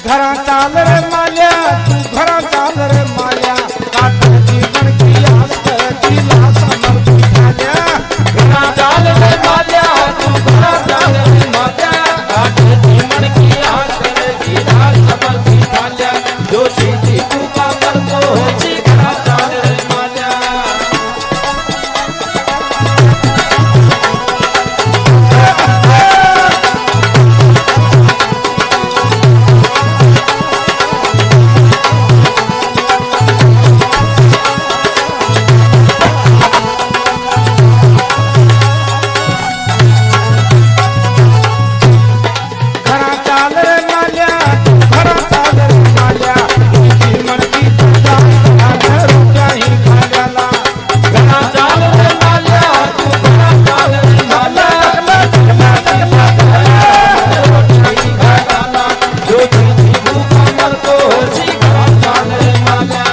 [SPEAKER 1] घरा चाल रे माल्या तू घरा चाल रे माल्या काट जीवन की आस की लाश अमर की खाल्या
[SPEAKER 2] घरा चाल रे माल्या तू घरा चाल रे माल्या काट जीवन की आस की लाश अमर की खाल्या जोशी जी को कमर तो घरा चाल रे माल्या
[SPEAKER 1] घरा चाल रे माल्या तू घरा चाल रे माल्या जीवन की घरों क्या ही खाल्याला
[SPEAKER 2] घरा चाल रे माल्या तू घरा चाल रे माल्या जोशी जी को कमर तो घरा चाल रे माल्या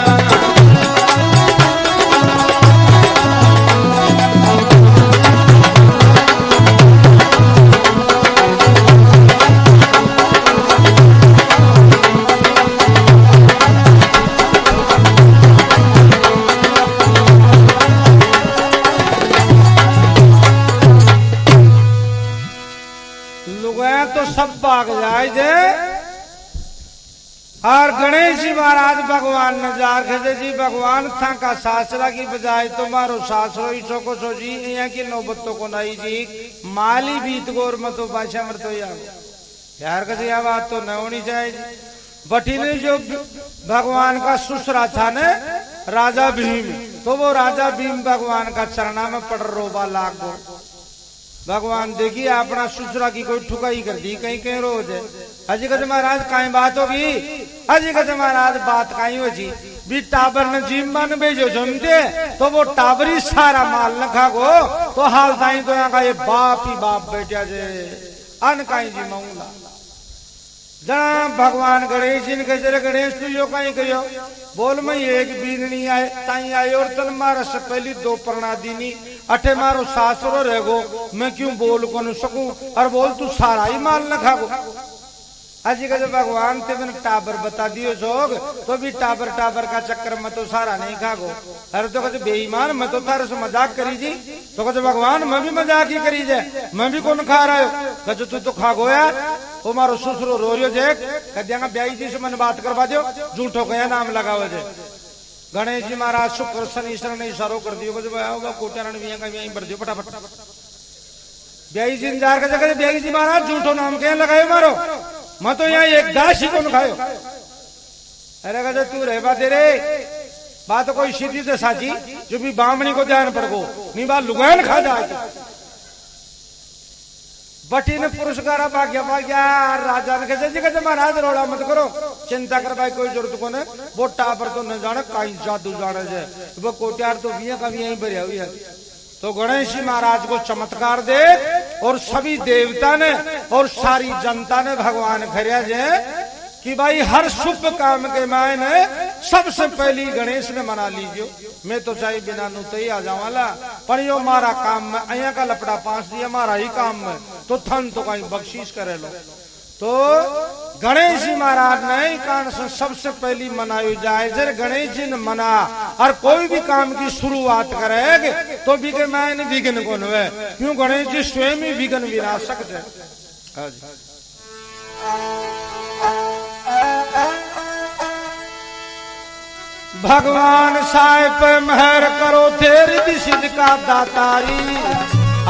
[SPEAKER 1] लुगाया तो सब भाग जाए जे और गणेश जी महाराज भगवान नजार खजे जी भगवान था का सासरा की बजाय तुम्हारो सासरो ही चौको सो जी यहाँ की नौबतों को नहीं जी माली बीत गोर मतो बादशाह मर तो यार कसे यह बात तो न होनी चाहिए जी बटी ने जो भगवान का सुसरा था ने राजा भीम तो वो राजा भीम भगवान का चरणा में पड़ रोबा लाग गो भगवान देखिए अपना सुसरा की कोई ठुकाई कर दी कहीं कहीं रोज है अजी कहते महाराज काई बात होगी अजी कहते महाराज बात काई हो जी भी टाबर ने जीम मन भेजो जमते तो वो टाबरी सारा माल न खा गो तो हाल ताई तो यहाँ का ये बाप ही बाप बैठा जे अन काई जी माऊला जहाँ भगवान गणेश जी ने कहे गणेश तू यो कहीं कहो बोल मैं एक बीन नहीं आए ताई आए और तल मारा से पहली दो प्रना दीनी अठे मारो सासरो रह गो मैं क्यों बोल को न सकूं और बोल तू सारा ही माल न खा गो अजी का जब भगवान ते मैंने टाबर बता दियो जोग तो भी टाबर टाबर का चक्कर में तो सारा नहीं खा गो अरे तो कहते बेईमान मैं तो तारे से मजाक करी जी तो कहते भगवान मैं भी मजाक ही करी जाए मैं भी कौन खा रहा हूँ कहते तू तो खा गो यार वो मारो ससुरो रो रियो जे कह ब्याई जी से मैंने बात करवा दो झूठो गया नाम लगाओ जे गणेश जी महाराज शुक्र शनिश्वर ने इशारो कर दियो कोटारण भर दियो फटाफट ब्याई जी इंतजार कर जगह ब्याई जी महाराज झूठो नाम क्या लगायो मारो मैं तो यहाँ एक दास ही को खायो अरे कहते तू रह बात रे बात कोई सीधी से साची जो भी बामणी को ध्यान पड़ गो नहीं बात लुगान खा जाए बटी ने पुरस्कार भाग्या राजा ने कहते महाराज रोड़ा मत करो चिंता कर भाई कोई जरूरत को ने वो टापर तो न जाने कहीं जादू जाने जे वो कोट्यार तो भी का भी यहीं भरिया हुई है तो गणेश जी महाराज को चमत्कार दे और सभी देवता ने और सारी जनता ने भगवान खरिया जे कि भाई हर शुभ काम के मायने सबसे पहली गणेश ने मना लीजियो मैं तो चाहे बिना नुते ही आ जावाला पर यो मारा काम में अया का लपड़ा पास दिया मारा ही काम में तो थन तो कहीं बख्शीश करे लो तो गणेश जी महाराज ने कारण से सबसे पहली मनाई जाए जर गणेश जी ने मना और कोई भी काम की शुरुआत करेंगे तो बिके मायने विघ्न कौन हुए क्यों गणेश जी स्वयं ही विघ्न विनाशक थे भगवान साहिब पे मेहर करो तेरी दिशिद का दातारी।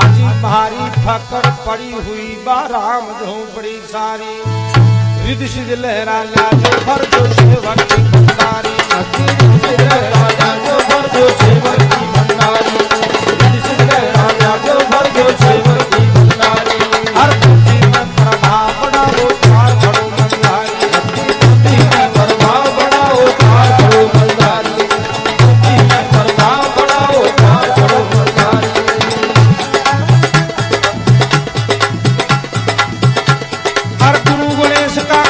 [SPEAKER 1] अजी भारी फकर पड़ी हुई बाराम झोंपड़ी सारी। रिद सिद लहरा लाजो भर जो सेवक की भंडारी।
[SPEAKER 2] रिद सिद लहरा लाजो भर जो सेवक की भंडारी। रिद सिद लहरा लाजो भर जो सेवक की भंडारी।
[SPEAKER 1] हर बुद्धि में प्रभाव बढ़ाओ चार बड़ो मल्हारी।
[SPEAKER 2] बुद्धि में प्रभाव बढ़ाओ चार बड़ो मल्हारी। बुद्धि में प्रभाव बढ़ाओ चार बड़ो मल्हारी।
[SPEAKER 1] हर गुरु गणेश का